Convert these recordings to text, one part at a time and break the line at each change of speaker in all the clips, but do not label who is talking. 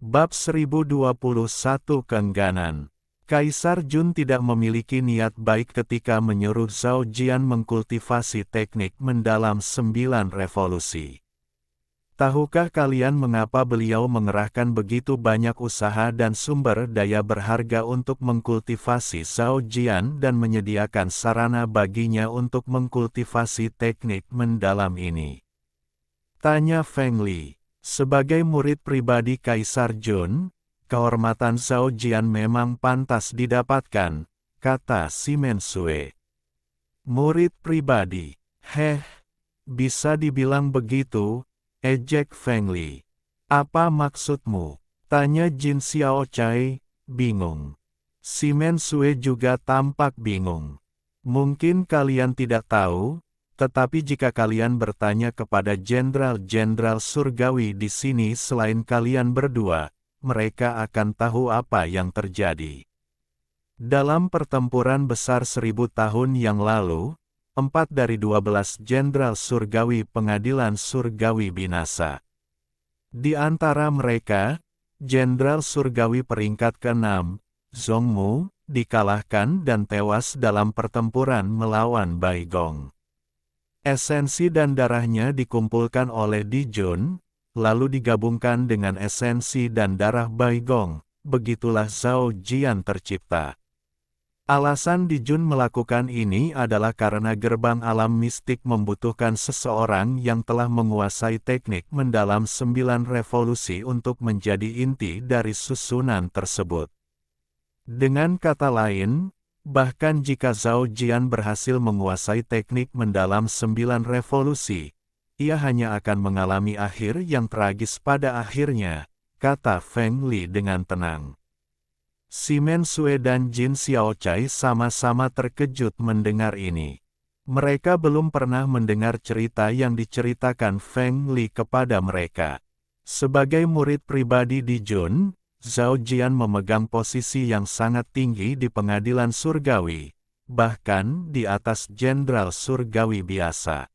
Bab 1021 Keengganan. Kaisar Jun tidak memiliki niat baik ketika menyuruh Zhao Jian mengkultivasi teknik mendalam 9 revolusi. Tahukah kalian mengapa beliau mengerahkan begitu banyak usaha dan sumber daya berharga untuk mengkultivasi Zhao Jian dan menyediakan sarana baginya untuk mengkultivasi teknik mendalam ini? Tanya Feng Li. Sebagai murid pribadi Kaisar Jun, kehormatan Zhao Jian memang pantas didapatkan, kata Simen Sue. Murid pribadi, bisa dibilang begitu, ejek Feng Li. Apa maksudmu? Tanya Jin Xiaochai, bingung. Simen Sue juga tampak bingung. Mungkin kalian tidak tahu, tetapi jika kalian bertanya kepada jenderal-jenderal surgawi di sini selain kalian berdua, mereka akan tahu apa yang terjadi. Dalam pertempuran besar 1000 tahun yang lalu, 4 dari 12 jenderal surgawi pengadilan surgawi binasa. Di antara mereka, jenderal surgawi peringkat ke-6, Zhongmu, dikalahkan dan tewas dalam pertempuran melawan Bai Gong. Esensi dan darahnya dikumpulkan oleh Di Jun, lalu digabungkan dengan esensi dan darah Bai Gong, begitulah Zhao Jian tercipta. Alasan Di Jun melakukan ini adalah karena gerbang alam mistik membutuhkan seseorang yang telah menguasai teknik mendalam 9 revolusi untuk menjadi inti dari susunan tersebut. Dengan kata lain, bahkan jika Zhao Jian berhasil menguasai teknik mendalam 9 revolusi, ia hanya akan mengalami akhir yang tragis pada akhirnya, kata Feng Li dengan tenang. Simen Sue dan Jin Xiaochai sama-sama terkejut mendengar ini. Mereka belum pernah mendengar cerita yang diceritakan Feng Li kepada mereka. Sebagai murid pribadi Di Jun, Zhao Jian memegang posisi yang sangat tinggi di pengadilan surgawi, bahkan di atas jenderal surgawi biasa.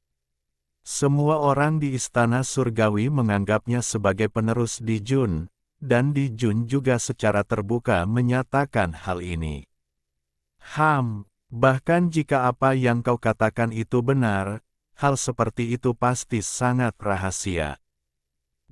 Semua orang di istana surgawi menganggapnya sebagai penerus Di Jun, dan Di Jun juga secara terbuka menyatakan hal ini. Bahkan jika apa yang kau katakan itu benar, hal seperti itu pasti sangat rahasia.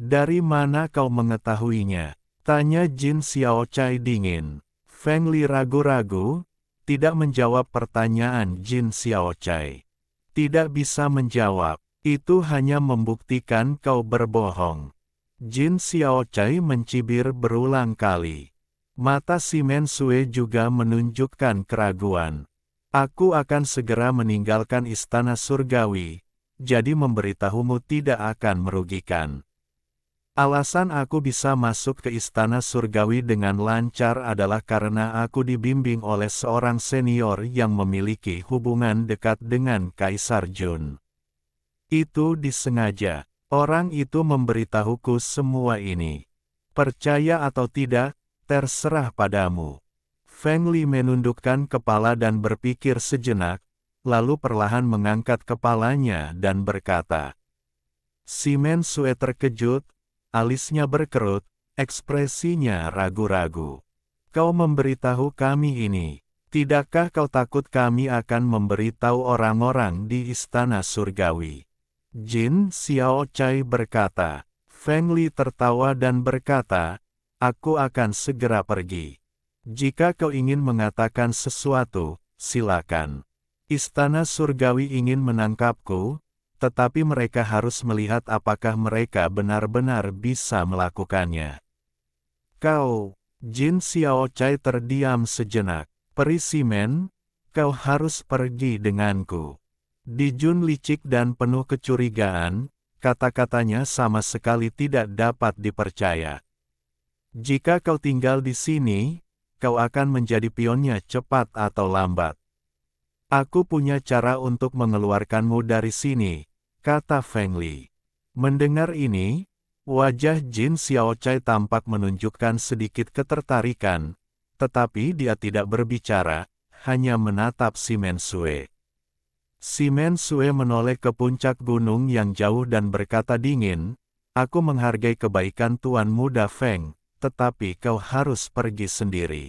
Dari mana kau mengetahuinya? Tanya Jin Xiaochai dingin. Feng Li ragu-ragu, tidak menjawab pertanyaan Jin Xiaochai. Tidak bisa menjawab, itu hanya membuktikan kau berbohong. Jin Xiaochai mencibir berulang kali. Mata Simen Sue juga menunjukkan keraguan. Aku akan segera meninggalkan istana surgawi, jadi memberitahumu tidak akan merugikan. Alasan aku bisa masuk ke istana surgawi dengan lancar adalah karena aku dibimbing oleh seorang senior yang memiliki hubungan dekat dengan Kaisar Jun. Itu disengaja. Orang itu memberitahuku semua ini. Percaya atau tidak, terserah padamu. Feng Li menundukkan kepala dan berpikir sejenak, lalu perlahan mengangkat kepalanya dan berkata. Simen Sue terkejut. Alisnya berkerut, ekspresinya ragu-ragu. Kau memberitahu kami ini. Tidakkah kau takut kami akan memberitahu orang-orang di istana surgawi? Jin Xiaochai berkata. Feng Li tertawa dan berkata, aku akan segera pergi. Jika kau ingin mengatakan sesuatu, silakan. Istana surgawi ingin menangkapku, tetapi mereka harus melihat apakah mereka benar-benar bisa melakukannya. Kau, Jin Xiaochai terdiam sejenak. Peri Simen, kau harus pergi denganku. Di Jun licik dan penuh kecurigaan, kata-katanya sama sekali tidak dapat dipercaya. Jika kau tinggal di sini, kau akan menjadi pionnya cepat atau lambat. Aku punya cara untuk mengeluarkanmu dari sini, kata Feng Li. Mendengar ini, wajah Jin Xiaochai tampak menunjukkan sedikit ketertarikan, tetapi dia tidak berbicara, hanya menatap Simen Sue. Simen Sue menoleh ke puncak gunung yang jauh dan berkata dingin, aku menghargai kebaikan Tuan Muda Feng, tetapi kau harus pergi sendiri.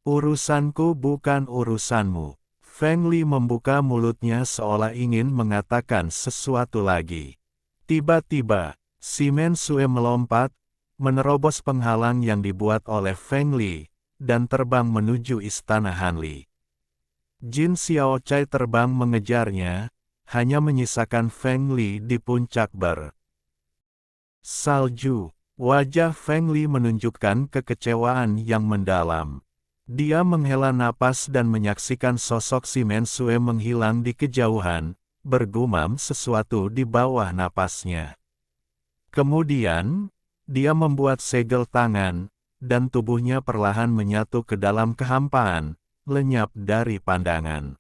Urusanku bukan urusanmu. Feng Li membuka mulutnya seolah ingin mengatakan sesuatu lagi. Tiba-tiba, Simen Sue melompat, menerobos penghalang yang dibuat oleh Feng Li, dan terbang menuju istana Han Li. Jin Xiaochai terbang mengejarnya, hanya menyisakan Feng Li di puncak salju. Wajah Feng Li menunjukkan kekecewaan yang mendalam. Dia menghela napas dan menyaksikan sosok Simen Sue menghilang di kejauhan, bergumam sesuatu di bawah napasnya. Kemudian, dia membuat segel tangan, dan tubuhnya perlahan menyatu ke dalam kehampaan, lenyap dari pandangan.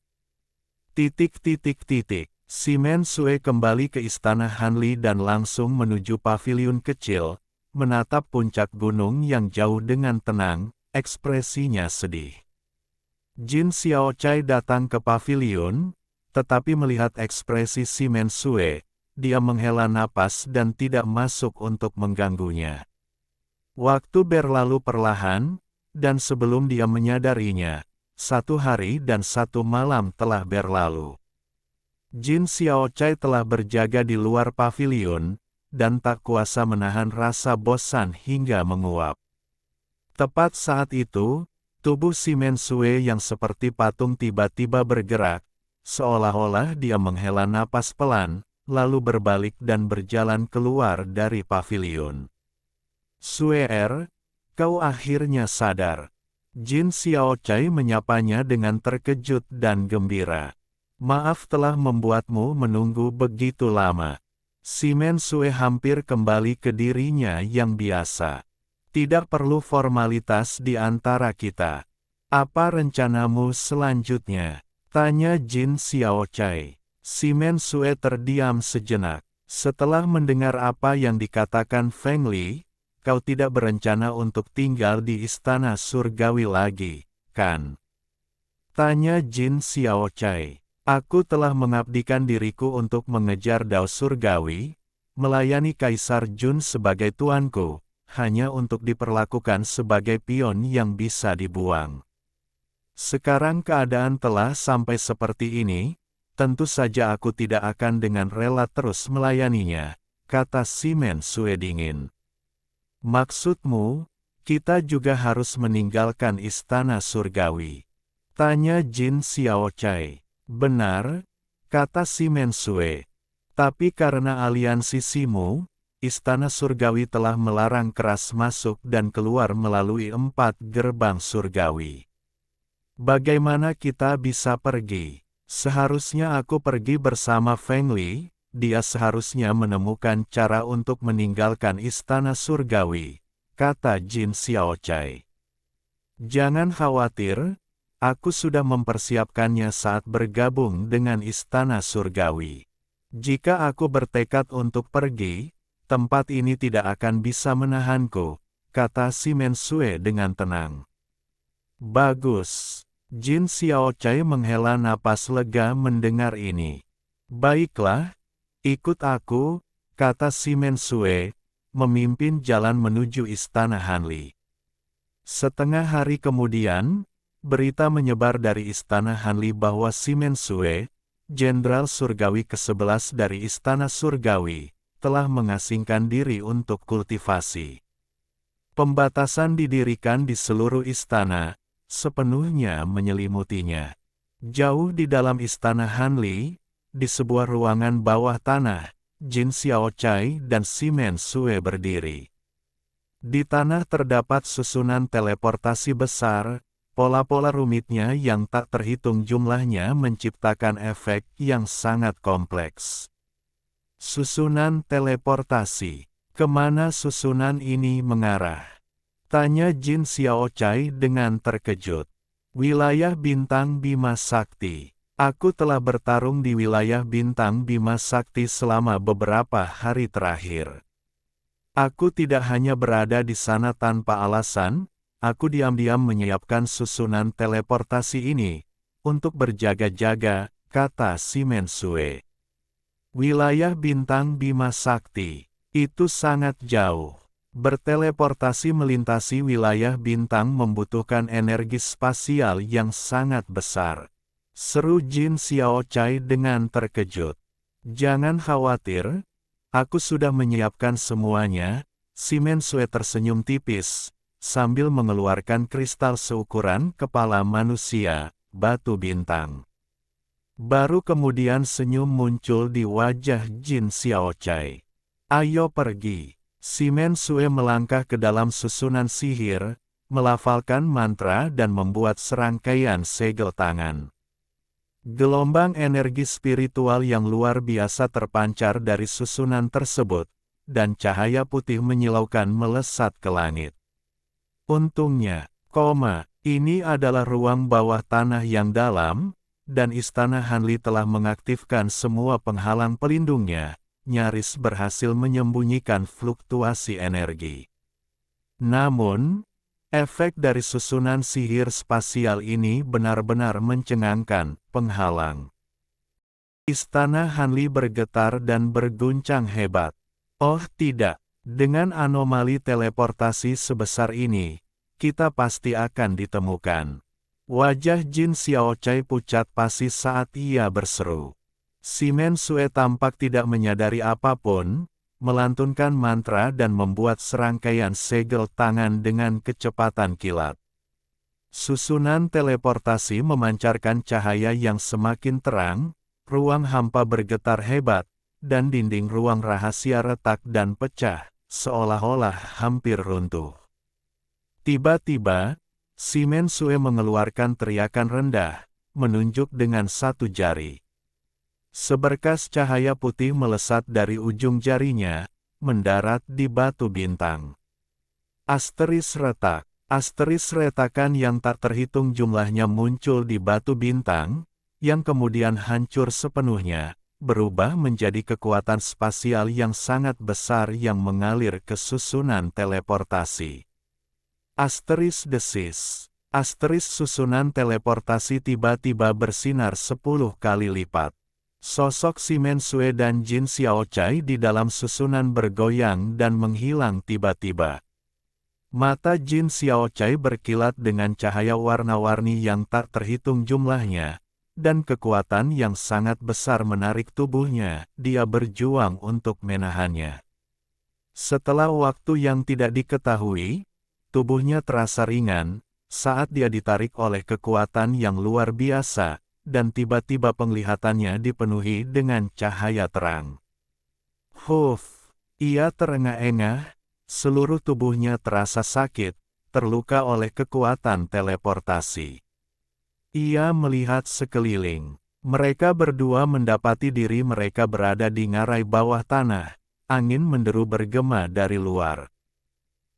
Simen Sue kembali ke istana Han Li dan langsung menuju paviliun kecil, menatap puncak gunung yang jauh dengan tenang, ekspresinya sedih. Jin Xiaochai datang ke paviliun, tetapi melihat ekspresi Simen Sue, dia menghela napas dan tidak masuk untuk mengganggunya. Waktu berlalu perlahan, dan sebelum dia menyadarinya, 1 hari dan 1 malam telah berlalu. Jin Xiaochai telah berjaga di luar paviliun, dan tak kuasa menahan rasa bosan hingga menguap. Tepat saat itu, tubuh Simen Sue yang seperti patung tiba-tiba bergerak, seolah-olah dia menghela napas pelan, lalu berbalik dan berjalan keluar dari paviliun. Sue, kau akhirnya sadar. Jin Xiaochai menyapanya dengan terkejut dan gembira. Maaf telah membuatmu menunggu begitu lama. Simen Sue hampir kembali ke dirinya yang biasa. Tidak perlu formalitas di antara kita. Apa rencanamu selanjutnya? Tanya Jin Xiaochai. Simen Sue terdiam sejenak. Setelah mendengar apa yang dikatakan Feng Li, kau tidak berencana untuk tinggal di istana surgawi lagi, kan? Tanya Jin Xiaochai. Aku telah mengabdikan diriku untuk mengejar dao surgawi, melayani Kaisar Jun sebagai tuanku, hanya untuk diperlakukan sebagai pion yang bisa dibuang. Sekarang keadaan telah sampai seperti ini, tentu saja aku tidak akan dengan rela terus melayaninya, kata Simen Sue dingin. Maksudmu, kita juga harus meninggalkan istana surgawi? Tanya Jin Xiaochai. Benar, kata Simen Sue. Tapi karena aliansi Simu, istana surgawi telah melarang keras masuk dan keluar melalui 4 gerbang surgawi. Bagaimana kita bisa pergi? Seharusnya aku pergi bersama Feng Li. Dia seharusnya menemukan cara untuk meninggalkan istana surgawi, kata Jin Xiaochai. Jangan khawatir, aku sudah mempersiapkannya saat bergabung dengan istana surgawi. Jika aku bertekad untuk pergi, tempat ini tidak akan bisa menahanku, kata Simen Sue dengan tenang. Bagus. Jin Xiaochai menghela napas lega mendengar ini. Baiklah. Ikut aku, kata Simen Sue, memimpin jalan menuju istana Han Li. Setengah hari kemudian, berita menyebar dari istana Han Li bahwa Simen Sue, Jenderal Surgawi ke-11 dari istana surgawi, telah mengasingkan diri untuk kultivasi. Pembatasan didirikan di seluruh istana, sepenuhnya menyelimutinya. Jauh di dalam istana Han Li, di sebuah ruangan bawah tanah, Jin Xiaochai dan Simen Sue berdiri. Di tanah terdapat susunan teleportasi besar, pola-pola rumitnya yang tak terhitung jumlahnya menciptakan efek yang sangat kompleks. Susunan teleportasi. Kemana susunan ini mengarah? Tanya Jin Xiaochai dengan terkejut. Wilayah Bintang Bima Sakti. Aku telah bertarung di wilayah Bintang Bima Sakti selama beberapa hari terakhir. Aku tidak hanya berada di sana tanpa alasan, aku diam-diam menyiapkan susunan teleportasi ini, untuk berjaga-jaga, kata Simen Sue. Wilayah Bintang Bima Sakti, itu sangat jauh. Berteleportasi melintasi wilayah bintang membutuhkan energi spasial yang sangat besar. Seru Jin Xiaochai dengan terkejut. Jangan khawatir, aku sudah menyiapkan semuanya. Simen Sue tersenyum tipis, sambil mengeluarkan kristal seukuran kepala manusia, batu bintang. Baru kemudian senyum muncul di wajah Jin Xiaochai. Ayo pergi. Simen Sue melangkah ke dalam susunan sihir, melafalkan mantra dan membuat serangkaian segel tangan. Gelombang energi spiritual yang luar biasa terpancar dari susunan tersebut, dan cahaya putih menyilaukan melesat ke langit. Untungnya, ini adalah ruang bawah tanah yang dalam, dan Istana Hanli telah mengaktifkan semua penghalang pelindungnya, nyaris berhasil menyembunyikan fluktuasi energi. Namun, efek dari susunan sihir spasial ini benar-benar mencengangkan penghalang. Istana Hanli bergetar dan berguncang hebat. Oh tidak, dengan anomali teleportasi sebesar ini, kita pasti akan ditemukan. Wajah Jin Xiaochai pucat pasi saat ia berseru. Simen Sue tampak tidak menyadari apapun, melantunkan mantra dan membuat serangkaian segel tangan dengan kecepatan kilat. Susunan teleportasi memancarkan cahaya yang semakin terang, ruang hampa bergetar hebat, dan dinding ruang rahasia retak dan pecah, seolah-olah hampir runtuh. Tiba-tiba, Simen Sue mengeluarkan teriakan rendah, menunjuk dengan satu jari. Seberkas cahaya putih melesat dari ujung jarinya, mendarat di batu bintang. Asteris retak. Asteris retakan yang tak terhitung jumlahnya muncul di batu bintang, yang kemudian hancur sepenuhnya, berubah menjadi kekuatan spasial yang sangat besar yang mengalir ke susunan teleportasi. Asteris desis. Asteris susunan teleportasi tiba-tiba bersinar 10 kali lipat. Sosok Simen Sue dan Jin Xiaochai di dalam susunan bergoyang dan menghilang tiba-tiba. Mata Jin Xiaochai berkilat dengan cahaya warna-warni yang tak terhitung jumlahnya, dan kekuatan yang sangat besar menarik tubuhnya. Dia berjuang untuk menahannya. Setelah waktu yang tidak diketahui, tubuhnya terasa ringan, saat dia ditarik oleh kekuatan yang luar biasa, dan tiba-tiba penglihatannya dipenuhi dengan cahaya terang. Ia terengah-engah, seluruh tubuhnya terasa sakit, terluka oleh kekuatan teleportasi. Ia melihat sekeliling. Mereka berdua mendapati diri mereka berada di ngarai bawah tanah, angin menderu bergema dari luar.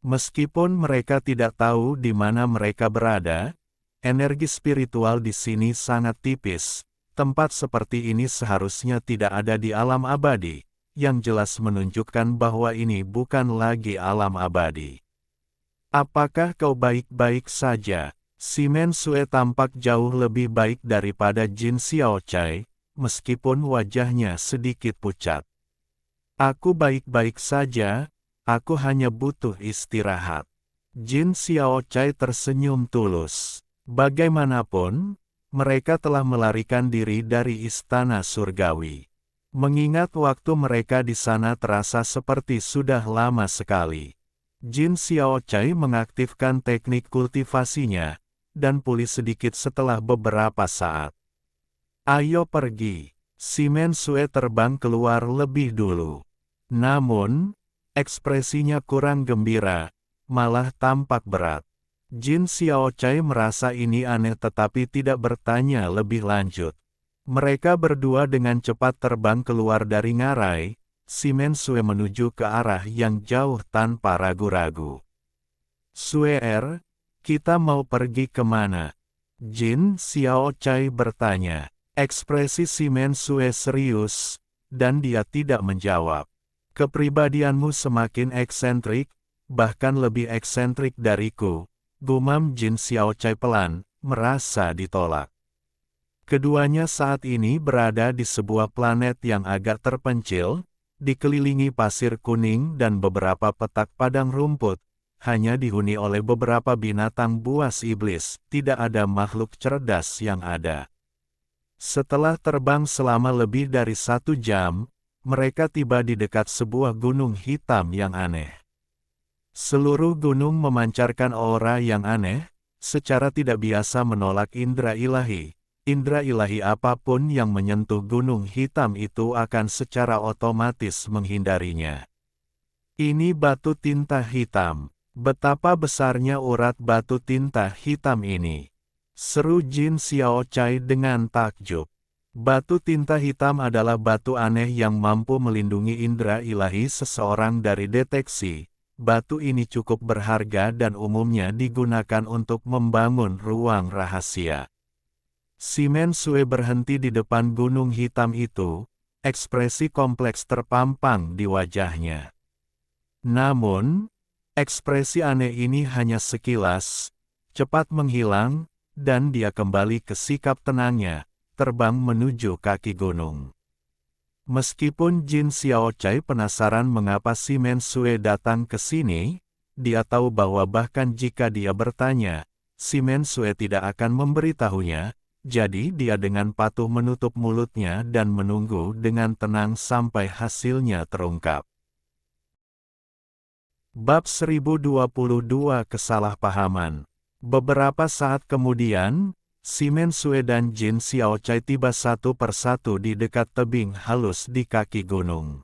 Meskipun mereka tidak tahu di mana mereka berada, energi spiritual di sini sangat tipis. Tempat seperti ini seharusnya tidak ada di alam abadi, yang jelas menunjukkan bahwa ini bukan lagi alam abadi. Apakah kau baik-baik saja? Simen Sue tampak jauh lebih baik daripada Jin Xiaochai, meskipun wajahnya sedikit pucat. Aku baik-baik saja, aku hanya butuh istirahat. Jin Xiaochai tersenyum tulus. Bagaimanapun, mereka telah melarikan diri dari istana surgawi. Mengingat waktu mereka di sana terasa seperti sudah lama sekali. Jin Xiaochai mengaktifkan teknik kultivasinya, dan pulih sedikit setelah beberapa saat. Ayo pergi. Simen Sue terbang keluar lebih dulu. Namun, ekspresinya kurang gembira, malah tampak berat. Jin Xiaochai merasa ini aneh tetapi tidak bertanya lebih lanjut. Mereka berdua dengan cepat terbang keluar dari ngarai, Simen Sue menuju ke arah yang jauh tanpa ragu-ragu. Sue, kita mau pergi kemana? Jin Xiaochai bertanya. Ekspresi Simen Sue serius, dan dia tidak menjawab. Kepribadianmu semakin eksentrik, bahkan lebih eksentrik dariku. Gumam Jin Xiaochai pelan, merasa ditolak. Keduanya saat ini berada di sebuah planet yang agak terpencil, dikelilingi pasir kuning dan beberapa petak padang rumput, hanya dihuni oleh beberapa binatang buas iblis, tidak ada makhluk cerdas yang ada. Setelah terbang selama lebih dari 1 jam, mereka tiba di dekat sebuah gunung hitam yang aneh. Seluruh gunung memancarkan aura yang aneh, secara tidak biasa menolak indera ilahi. Indera ilahi apapun yang menyentuh gunung hitam itu akan secara otomatis menghindarinya. Ini batu tinta hitam. Betapa besarnya urat batu tinta hitam ini. Seru Jin Xiaochai dengan takjub. Batu tinta hitam adalah batu aneh yang mampu melindungi indera ilahi seseorang dari deteksi. Batu ini cukup berharga dan umumnya digunakan untuk membangun ruang rahasia. Simen Sue berhenti di depan gunung hitam itu, ekspresi kompleks terpampang di wajahnya. Namun, ekspresi aneh ini hanya sekilas, cepat menghilang, dan dia kembali ke sikap tenangnya, terbang menuju kaki gunung. Meskipun Jin Xiaochai penasaran mengapa Simen Sue datang ke sini, dia tahu bahwa bahkan jika dia bertanya, Simen Sue tidak akan memberitahunya, jadi dia dengan patuh menutup mulutnya dan menunggu dengan tenang sampai hasilnya terungkap. Bab 1022 Kesalahpahaman. Beberapa saat kemudian, Simen Sue dan Jin Xiaochai tiba satu persatu di dekat tebing halus di kaki gunung.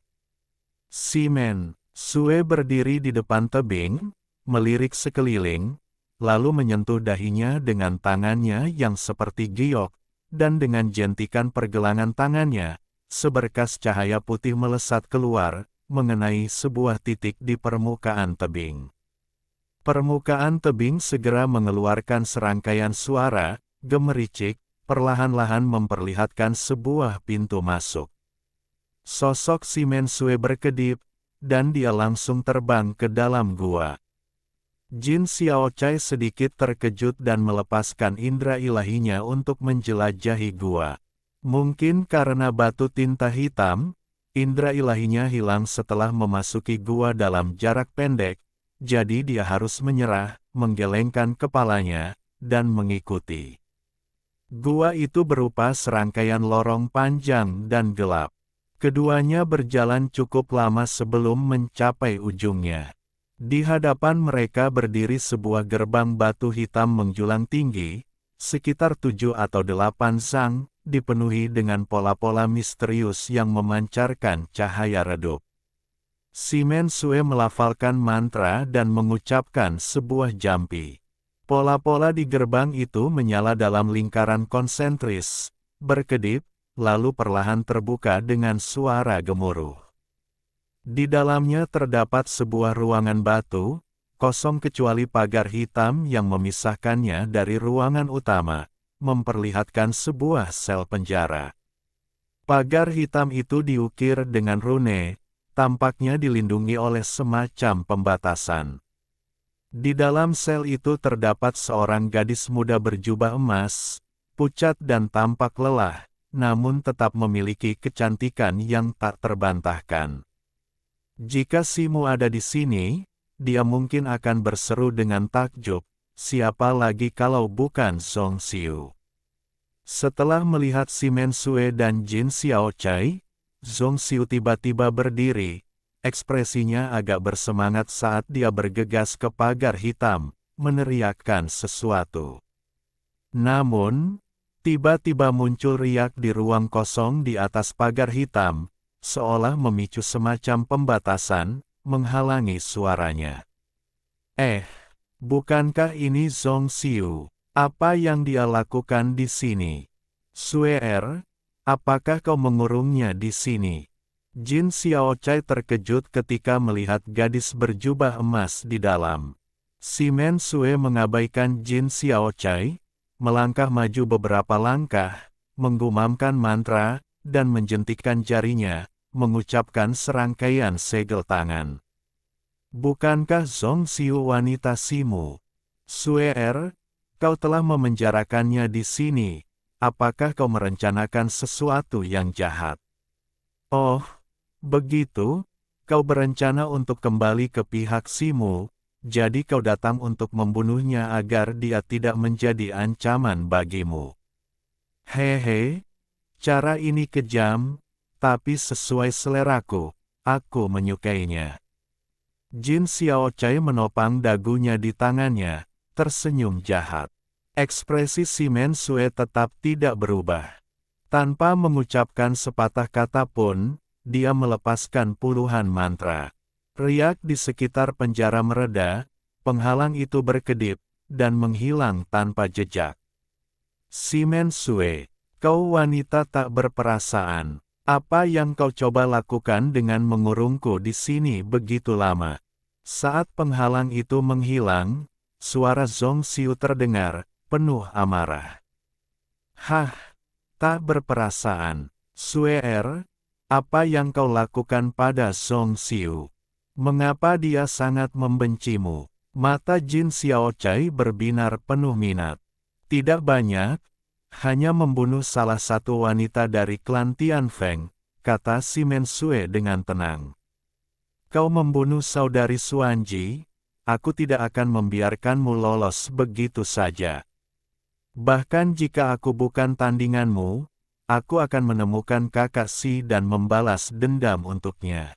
Simen Sue berdiri di depan tebing, melirik sekeliling, lalu menyentuh dahinya dengan tangannya yang seperti giok, dan dengan jentikan pergelangan tangannya, seberkas cahaya putih melesat keluar, mengenai sebuah titik di permukaan tebing. Permukaan tebing segera mengeluarkan serangkaian suara, gemericik, perlahan-lahan memperlihatkan sebuah pintu masuk. Sosok Simen Sue berkedip, dan dia langsung terbang ke dalam gua. Jin Xiaochai sedikit terkejut dan melepaskan indera ilahinya untuk menjelajahi gua. Mungkin karena batu tinta hitam, indera ilahinya hilang setelah memasuki gua dalam jarak pendek, jadi dia harus menyerah, menggelengkan kepalanya, dan mengikuti. Gua itu berupa serangkaian lorong panjang dan gelap. Keduanya berjalan cukup lama sebelum mencapai ujungnya. Di hadapan mereka berdiri sebuah gerbang batu hitam menjulang tinggi, sekitar 7 atau 8 zang, dipenuhi dengan pola-pola misterius yang memancarkan cahaya redup. Simen Sue melafalkan mantra dan mengucapkan sebuah jampi. Pola-pola di gerbang itu menyala dalam lingkaran konsentris, berkedip, lalu perlahan terbuka dengan suara gemuruh. Di dalamnya terdapat sebuah ruangan batu, kosong kecuali pagar hitam yang memisahkannya dari ruangan utama, memperlihatkan sebuah sel penjara. Pagar hitam itu diukir dengan rune, tampaknya dilindungi oleh semacam pembatasan. Di dalam sel itu terdapat seorang gadis muda berjubah emas, pucat dan tampak lelah, namun tetap memiliki kecantikan yang tak terbantahkan. Jika Simu ada di sini, dia mungkin akan berseru dengan takjub, siapa lagi kalau bukan Zhong Xiu. Setelah melihat Simen Sue dan Jin Xiaochai, Zhong Xiu tiba-tiba berdiri, ekspresinya agak bersemangat saat dia bergegas ke pagar hitam, meneriakkan sesuatu. Namun, tiba-tiba muncul riak di ruang kosong di atas pagar hitam, seolah memicu semacam pembatasan, menghalangi suaranya. Bukankah ini Zhong Xiu? Apa yang dia lakukan di sini? Sue, apakah kau mengurungnya di sini? Jin Xiaochai terkejut ketika melihat gadis berjubah emas di dalam. Simen Sue mengabaikan Jin Xiaochai, melangkah maju beberapa langkah, menggumamkan mantra, dan menjentikkan jarinya, mengucapkan serangkaian segel tangan. Bukankah Zhong Xiu wanita Simu? Sue, kau telah memenjarakannya di sini. Apakah kau merencanakan sesuatu yang jahat? Oh, Begitu, kau berencana untuk kembali ke pihak Simu, jadi kau datang untuk membunuhnya agar dia tidak menjadi ancaman bagimu. Hehe, cara ini kejam, tapi sesuai seleraku, aku menyukainya. Jin Xiaochai menopang dagunya di tangannya, tersenyum jahat. Ekspresi Si Mensue tetap tidak berubah. Tanpa mengucapkan sepatah kata pun, dia melepaskan puluhan mantra. Riak di sekitar penjara mereda, penghalang itu berkedip, dan menghilang tanpa jejak. Si Mensue, kau wanita tak berperasaan. Apa yang kau coba lakukan dengan mengurungku di sini begitu lama? Saat penghalang itu menghilang, suara Zhong Xiu terdengar, penuh amarah. Hah, tak berperasaan. Suer, apa yang kau lakukan pada Zhong Xiu? Mengapa dia sangat membencimu? Mata Jin Xiaochai berbinar penuh minat. Tidak banyak, hanya membunuh salah satu wanita dari klan Tianfeng, kata Si Mensue dengan tenang. Kau membunuh saudari Xuanji, aku tidak akan membiarkanmu lolos begitu saja. Bahkan jika aku bukan tandinganmu, aku akan menemukan kakak Si dan membalas dendam untuknya.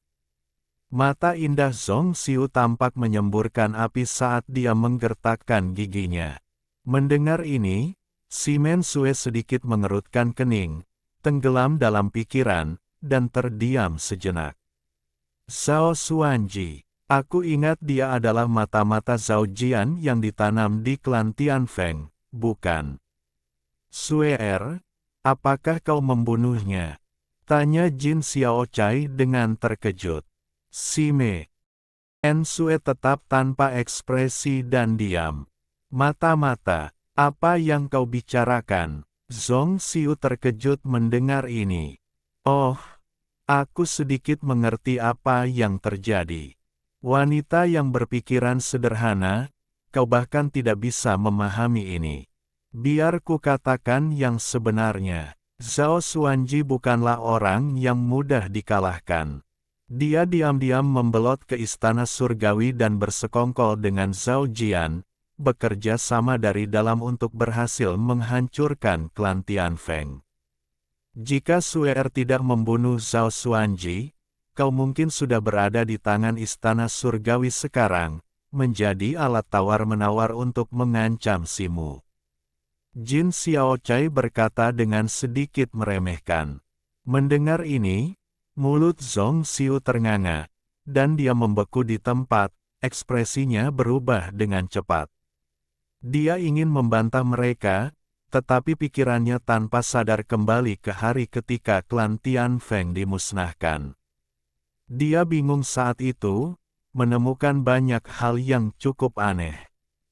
Mata indah Zhong Xiu tampak menyemburkan api saat dia menggertakkan giginya. Mendengar ini, Si Mensue sedikit mengerutkan kening, tenggelam dalam pikiran, dan terdiam sejenak. Zhao Xuanji, aku ingat dia adalah mata-mata Zhao Jian yang ditanam di klan Tianfeng, bukan? Suer, apakah kau membunuhnya? Tanya Jin Xiaochai dengan terkejut. Si Mensue tetap tanpa ekspresi dan diam. Mata-mata, apa yang kau bicarakan? Zhong Xiu terkejut mendengar ini. Oh, aku sedikit mengerti apa yang terjadi. Wanita yang berpikiran sederhana, kau bahkan tidak bisa memahami ini. Biar ku katakan yang sebenarnya. Zhao Xuanji bukanlah orang yang mudah dikalahkan. Dia diam-diam membelot ke istana surgawi dan bersekongkol dengan Zhao Jian, bekerja sama dari dalam untuk berhasil menghancurkan klan Tianfeng. Jika Suer tidak membunuh Zhao Xuanji, kau mungkin sudah berada di tangan istana surgawi sekarang, menjadi alat tawar-menawar untuk mengancam Simu. Jin Xiaochai berkata dengan sedikit meremehkan. Mendengar ini, mulut Zhong Xiu ternganga, dan dia membeku di tempat, ekspresinya berubah dengan cepat. Dia ingin membantah mereka, tetapi pikirannya tanpa sadar kembali ke hari ketika klan Tianfeng dimusnahkan. Dia bingung saat itu, menemukan banyak hal yang cukup aneh.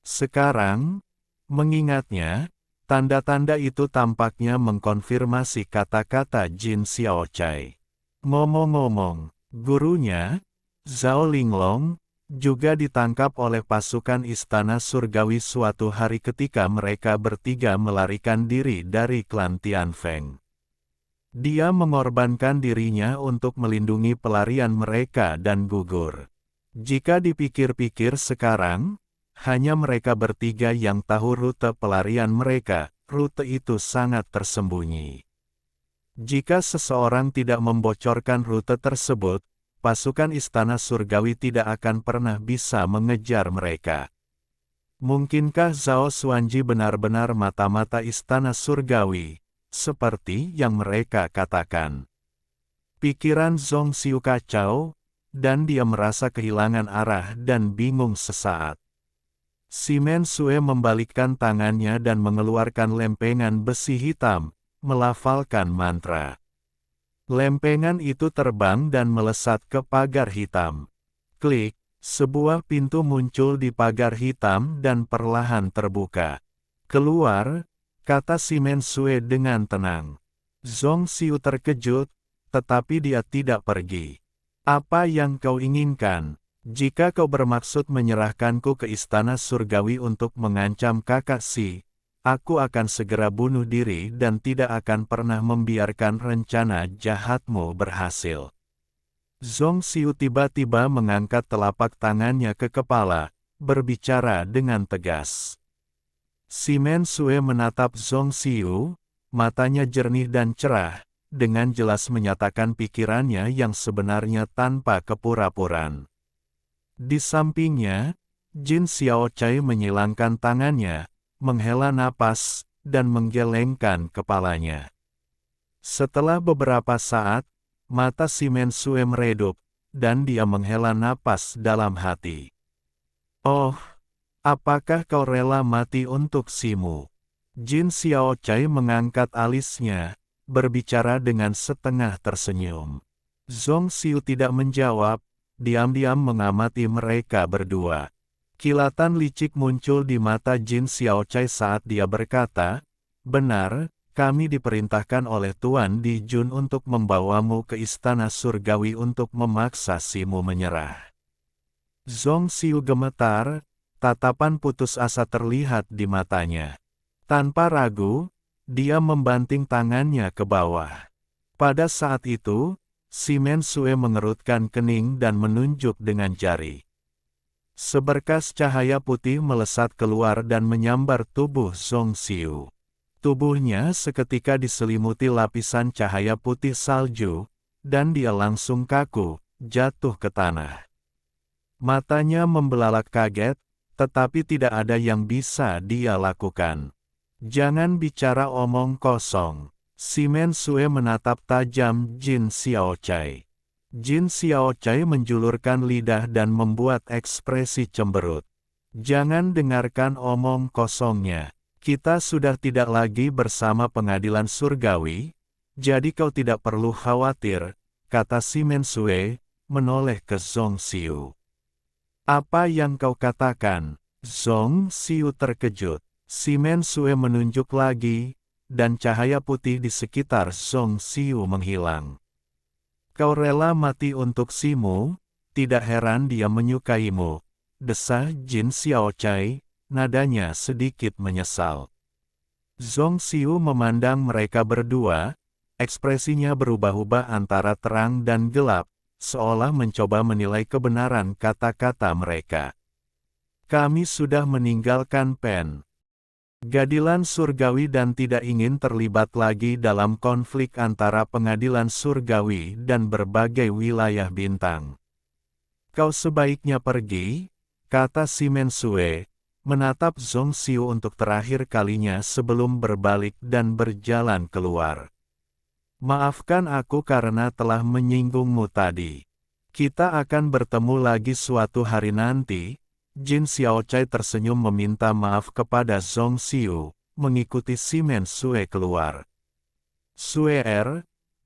Sekarang, mengingatnya, tanda-tanda itu tampaknya mengkonfirmasi kata-kata Jin Xiaochai. Ngomong-ngomong, gurunya, Zhao Linglong, juga ditangkap oleh pasukan istana surgawi suatu hari ketika mereka bertiga melarikan diri dari klan Tianfeng. Dia mengorbankan dirinya untuk melindungi pelarian mereka dan gugur. Jika dipikir-pikir sekarang, hanya mereka bertiga yang tahu rute pelarian mereka, rute itu sangat tersembunyi. Jika seseorang tidak membocorkan rute tersebut, pasukan istana surgawi tidak akan pernah bisa mengejar mereka. Mungkinkah Zhao Xuanji benar-benar mata-mata istana surgawi, seperti yang mereka katakan? Pikiran Zhong Xiu kacau, dan dia merasa kehilangan arah dan bingung sesaat. Si Mensue membalikkan tangannya dan mengeluarkan lempengan besi hitam, melafalkan mantra. Lempengan itu terbang dan melesat ke pagar hitam. Klik, sebuah pintu muncul di pagar hitam dan perlahan terbuka. Keluar, kata Si Mensue dengan tenang. Zhong Xiu terkejut, tetapi dia tidak pergi. Apa yang kau inginkan? Jika kau bermaksud menyerahkanku ke istana surgawi untuk mengancam kakak Si, aku akan segera bunuh diri dan tidak akan pernah membiarkan rencana jahatmu berhasil. Zhong Xiu tiba-tiba mengangkat telapak tangannya ke kepala, berbicara dengan tegas. Simen Sue menatap Zhong Xiu, matanya jernih dan cerah, dengan jelas menyatakan pikirannya yang sebenarnya tanpa kepura-puraan. Di sampingnya, Jin Xiaochai menyilangkan tangannya, menghela napas, dan menggelengkan kepalanya. Setelah beberapa saat, mata Simen Sue meredup, dan dia menghela napas dalam hati. Oh, apakah kau rela mati untuk Simu? Jin Xiaochai mengangkat alisnya, berbicara dengan setengah tersenyum. Zhong Xiu tidak menjawab, diam-diam mengamati mereka berdua. Kilatan licik muncul di mata Jin Xiaochai saat dia berkata, "Benar, kami diperintahkan oleh Tuan Di Jun untuk membawamu ke istana surgawi untuk memaksa Simu menyerah." Zhong Xiu gemetar, tatapan putus asa terlihat di matanya. Tanpa ragu, dia membanting tangannya ke bawah. Pada saat itu, Simen Sue mengerutkan kening dan menunjuk dengan jari. Seberkas cahaya putih melesat keluar dan menyambar tubuh Zhong Xiu. Tubuhnya seketika diselimuti lapisan cahaya putih salju, dan dia langsung kaku, jatuh ke tanah. Matanya membelalak kaget, tetapi tidak ada yang bisa dia lakukan. Jangan bicara omong kosong. Simen Sue menatap tajam Jin Xiaochai. Jin Xiaochai menjulurkan lidah dan membuat ekspresi cemberut. Jangan dengarkan omong kosongnya. Kita sudah tidak lagi bersama pengadilan surgawi, jadi kau tidak perlu khawatir, kata Simen Sue, menoleh ke Zhong Xiu. Apa yang kau katakan? Zhong Xiu terkejut. Simen Sue menunjuk lagi, dan cahaya putih di sekitar Zhong Xiu menghilang. Kau rela mati untuk Simu, tidak heran dia menyukaimu, desah Jin Xiaochai, nadanya sedikit menyesal. Zhong Xiu memandang mereka berdua, ekspresinya berubah-ubah antara terang dan gelap, seolah mencoba menilai kebenaran kata-kata mereka. Kami sudah meninggalkan Pengadilan surgawi dan tidak ingin terlibat lagi dalam konflik antara pengadilan surgawi dan berbagai wilayah bintang. Kau sebaiknya pergi, kata Simen Sue, menatap Zhong Xiu untuk terakhir kalinya sebelum berbalik dan berjalan keluar. Maafkan aku karena telah menyinggungmu tadi. Kita akan bertemu lagi suatu hari nanti. Jin Xiaochai tersenyum meminta maaf kepada Zhong Xiu, mengikuti Simen Sue keluar. Sue,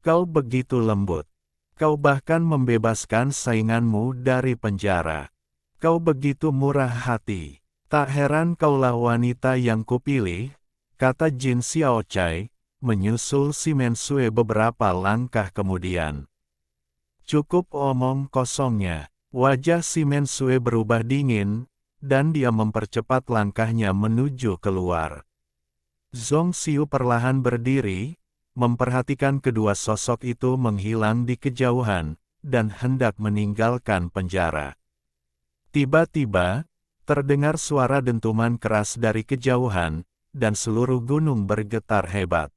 kau begitu lembut. Kau bahkan membebaskan sainganmu dari penjara. Kau begitu murah hati. Tak heran kaulah wanita yang kupilih, kata Jin Xiaochai, menyusul Simen Sue beberapa langkah kemudian. Cukup omong kosongnya. Wajah Simen Sue berubah dingin, dan dia mempercepat langkahnya menuju keluar. Zhong Xiu perlahan berdiri, memperhatikan kedua sosok itu menghilang di kejauhan, dan hendak meninggalkan penjara. Tiba-tiba, terdengar suara dentuman keras dari kejauhan, dan seluruh gunung bergetar hebat.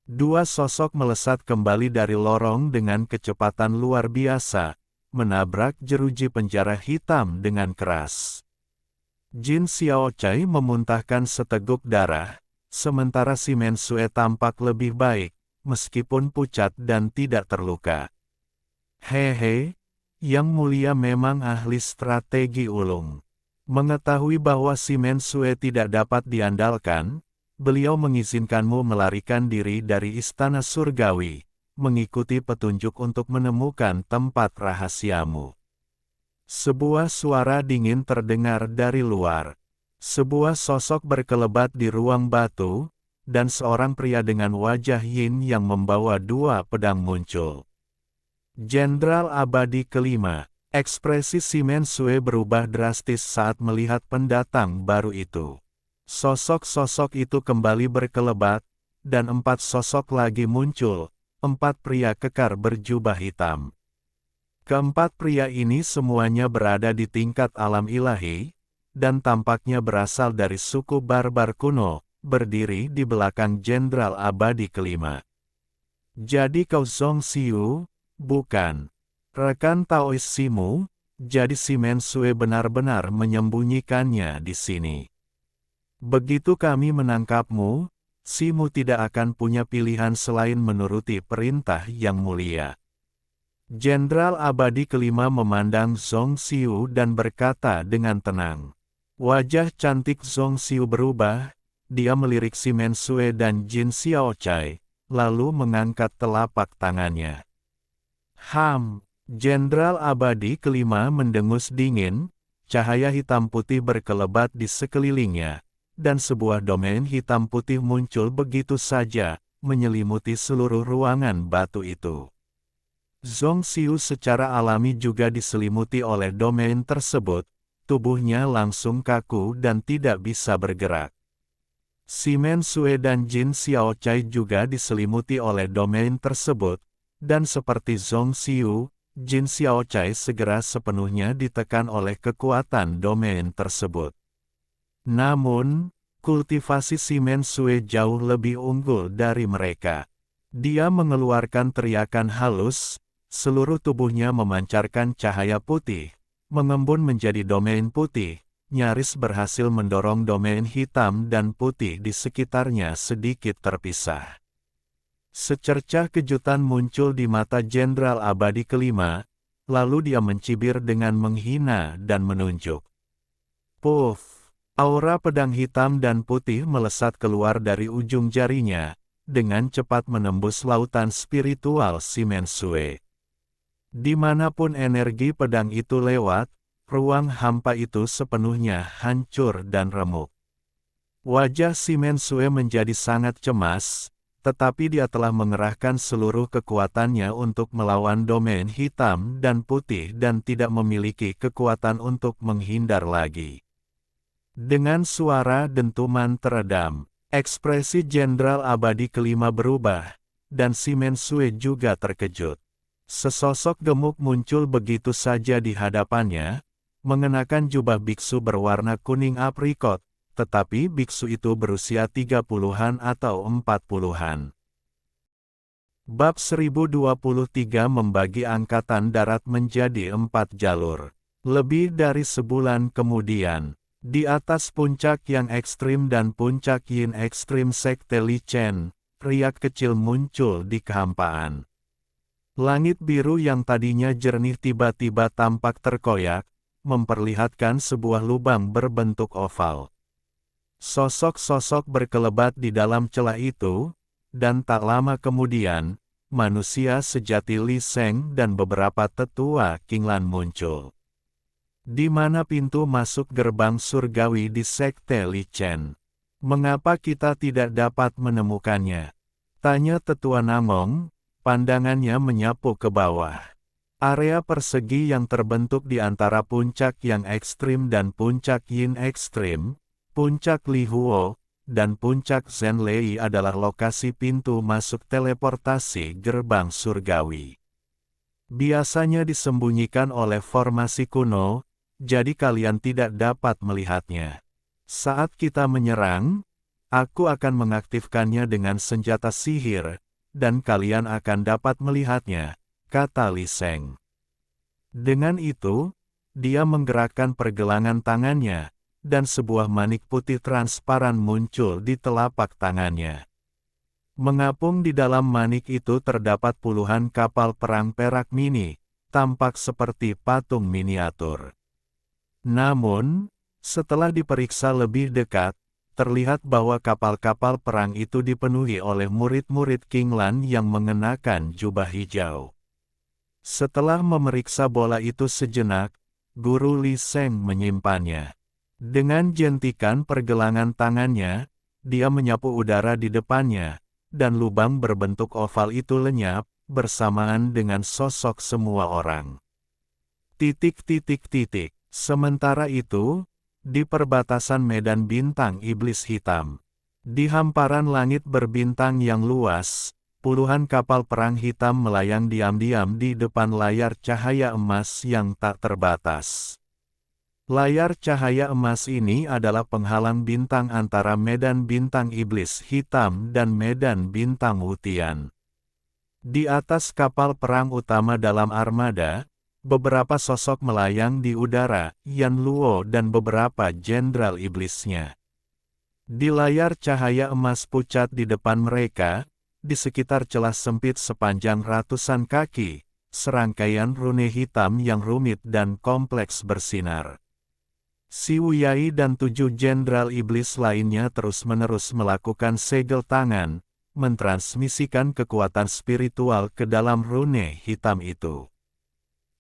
Dua sosok melesat kembali dari lorong dengan kecepatan luar biasa, menabrak jeruji penjara hitam dengan keras. Jin Xiaochai memuntahkan seteguk darah, sementara Simen Sue tampak lebih baik, meskipun pucat dan tidak terluka. Hehe, Yang Mulia memang ahli strategi ulung. Mengetahui bahwa Simen Sue tidak dapat diandalkan, beliau mengizinkanmu melarikan diri dari istana surgawi, mengikuti petunjuk untuk menemukan tempat rahasiamu. Sebuah suara dingin terdengar dari luar. Sebuah sosok berkelebat di ruang batu, dan seorang pria dengan wajah yin yang membawa dua pedang muncul. Jenderal Abadi Kelima. Ekspresi Simen Sue berubah drastis saat melihat pendatang baru itu. Sosok-sosok itu kembali berkelebat, dan 4 sosok lagi muncul. 4 pria kekar berjubah hitam. Keempat pria ini semuanya berada di tingkat alam ilahi, dan tampaknya berasal dari suku barbar kuno, berdiri di belakang Jenderal Abadi kelima. Jadi kau Zhong Xiu, bukan? Rekan Taois Simu, jadi si Mensue benar-benar menyembunyikannya di sini. Begitu kami menangkapmu, Simu tidak akan punya pilihan selain menuruti perintah yang mulia. Jenderal Abadi kelima memandang Zhong Xiu dan berkata dengan tenang. Wajah cantik Zhong Xiu berubah, dia melirik si Mensue dan Jin Xiaochai, lalu mengangkat telapak tangannya. Jenderal Abadi kelima mendengus dingin, cahaya hitam putih berkelebat di sekelilingnya, dan sebuah domain hitam putih muncul begitu saja, menyelimuti seluruh ruangan batu itu. Zhong Xiu secara alami juga diselimuti oleh domain tersebut, tubuhnya langsung kaku dan tidak bisa bergerak. Si Mensue dan Jin Xiaochai juga diselimuti oleh domain tersebut, dan seperti Zhong Xiu, Jin Xiaochai segera sepenuhnya ditekan oleh kekuatan domain tersebut. Namun, kultivasi si Mensue jauh lebih unggul dari mereka. Dia mengeluarkan teriakan halus, seluruh tubuhnya memancarkan cahaya putih, mengembun menjadi domain putih, nyaris berhasil mendorong domain hitam dan putih di sekitarnya sedikit terpisah. Secercah kejutan muncul di mata Jenderal Abadi kelima, lalu dia mencibir dengan menghina dan menunjuk. Puff! Aura pedang hitam dan putih melesat keluar dari ujung jarinya, dengan cepat menembus lautan spiritual si Mensue. Dimanapun energi pedang itu lewat, ruang hampa itu sepenuhnya hancur dan remuk. Wajah si Mensue menjadi sangat cemas, tetapi dia telah mengerahkan seluruh kekuatannya untuk melawan domain hitam dan putih dan tidak memiliki kekuatan untuk menghindar lagi. Dengan suara dentuman teredam, ekspresi Jenderal Abadi kelima berubah, dan si Mensue juga terkejut. Sesosok gemuk muncul begitu saja di hadapannya, mengenakan jubah biksu berwarna kuning aprikot, tetapi biksu itu berusia 30-an atau 40-an. Bab 1023 membagi Angkatan Darat menjadi 4 jalur. Lebih dari sebulan kemudian, di atas puncak yang ekstrim dan puncak yin ekstrim Sekte Li Chen, riak kecil muncul di kehampaan. Langit biru yang tadinya jernih tiba-tiba tampak terkoyak, memperlihatkan sebuah lubang berbentuk oval. Sosok-sosok berkelebat di dalam celah itu, dan tak lama kemudian, manusia sejati Li Sheng dan beberapa tetua Qinglan muncul. Di mana pintu masuk gerbang surgawi di Sekte Li Chen? Mengapa kita tidak dapat menemukannya? Tanya tetua Namong. Pandangannya menyapu ke bawah. Area persegi yang terbentuk di antara puncak yang ekstrim dan puncak yin ekstrim, puncak Li Huo, dan puncak Zhen Lei adalah lokasi pintu masuk teleportasi gerbang surgawi. Biasanya disembunyikan oleh formasi kuno, jadi kalian tidak dapat melihatnya. Saat kita menyerang, aku akan mengaktifkannya dengan senjata sihir, dan kalian akan dapat melihatnya, kata Li Sheng. Dengan itu, dia menggerakkan pergelangan tangannya, dan sebuah manik putih transparan muncul di telapak tangannya. Mengapung di dalam manik itu terdapat puluhan kapal perang perak mini, tampak seperti patung miniatur. Namun, setelah diperiksa lebih dekat, terlihat bahwa kapal-kapal perang itu dipenuhi oleh murid-murid Qinglan yang mengenakan jubah hijau. Setelah memeriksa bola itu sejenak, Guru Li Sheng menyimpannya. Dengan jentikan pergelangan tangannya, dia menyapu udara di depannya, dan lubang berbentuk oval itu lenyap, bersamaan dengan sosok semua orang. Sementara itu, di perbatasan medan bintang iblis hitam, di hamparan langit berbintang yang luas, Puluhan kapal perang hitam melayang diam-diam di depan layar cahaya emas yang tak terbatas. Layar cahaya emas ini adalah penghalang bintang antara medan bintang iblis hitam dan medan bintang wutian. Di atas kapal perang utama dalam armada, beberapa sosok melayang di udara, Yan Luo dan beberapa jenderal iblisnya. Di layar cahaya emas pucat di depan mereka, di sekitar celah sempit sepanjang ratusan kaki, serangkaian rune hitam yang rumit dan kompleks bersinar. Si Wuyai dan 7 jenderal iblis lainnya terus-menerus melakukan segel tangan, mentransmisikan kekuatan spiritual ke dalam rune hitam itu.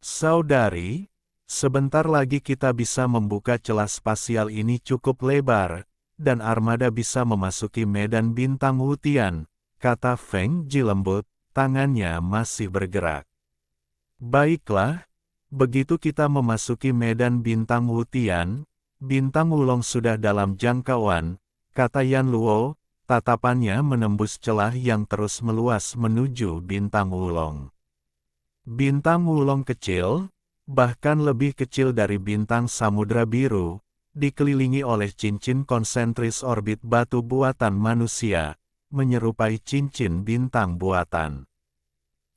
Saudari, sebentar lagi kita bisa membuka celah spasial ini cukup lebar, dan armada bisa memasuki medan bintang wutian, kata Feng Ji lembut, tangannya masih bergerak. Baiklah, begitu kita memasuki medan bintang wutian, bintang wulong sudah dalam jangkauan, kata Yan Luo, tatapannya menembus celah yang terus meluas menuju bintang wulong. Bintang wulong kecil, bahkan lebih kecil dari bintang samudra biru, dikelilingi oleh cincin konsentris orbit batu buatan manusia, menyerupai cincin bintang buatan.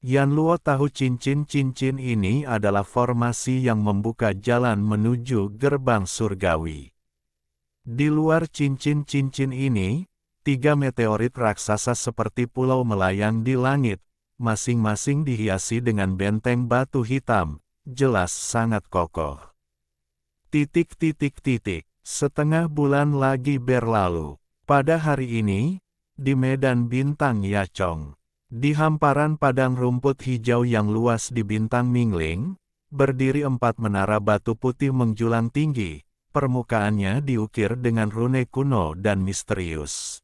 Yan Luo tahu cincin-cincin ini adalah formasi yang membuka jalan menuju gerbang surgawi. Di luar cincin-cincin ini, 3 meteorit raksasa seperti pulau melayang di langit, masing-masing dihiasi dengan benteng batu hitam, jelas sangat kokoh. Setengah bulan lagi berlalu. Pada hari ini, di medan bintang Yachong, di hamparan padang rumput hijau yang luas di bintang Mingling, berdiri 4 menara batu putih menjulang tinggi, permukaannya diukir dengan rune kuno dan misterius.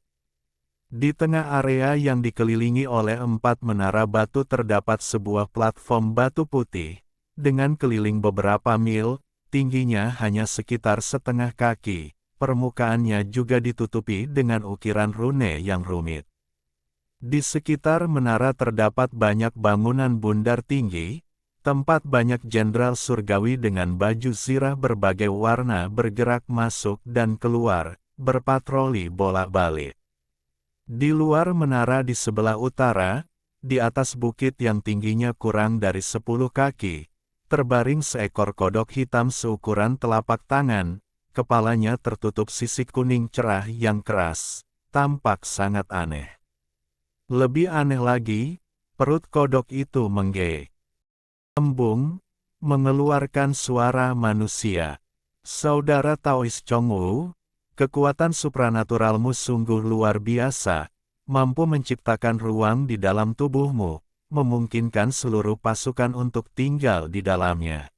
Di tengah area yang dikelilingi oleh 4 menara batu terdapat sebuah platform batu putih, dengan keliling beberapa mil, tingginya hanya sekitar setengah kaki, permukaannya juga ditutupi dengan ukiran rune yang rumit. Di sekitar menara terdapat banyak bangunan bundar tinggi, tempat banyak jenderal surgawi dengan baju zirah berbagai warna bergerak masuk dan keluar, berpatroli bolak-balik. Di luar menara di sebelah utara, di atas bukit yang tingginya kurang dari 10 kaki, terbaring seekor kodok hitam seukuran telapak tangan, kepalanya tertutup sisik kuning cerah yang keras, tampak sangat aneh. Lebih aneh lagi, perut kodok itu embung, mengeluarkan suara manusia. Saudara Taois Chongwu, kekuatan supranaturalmu sungguh luar biasa, mampu menciptakan ruang di dalam tubuhmu, memungkinkan seluruh pasukan untuk tinggal di dalamnya.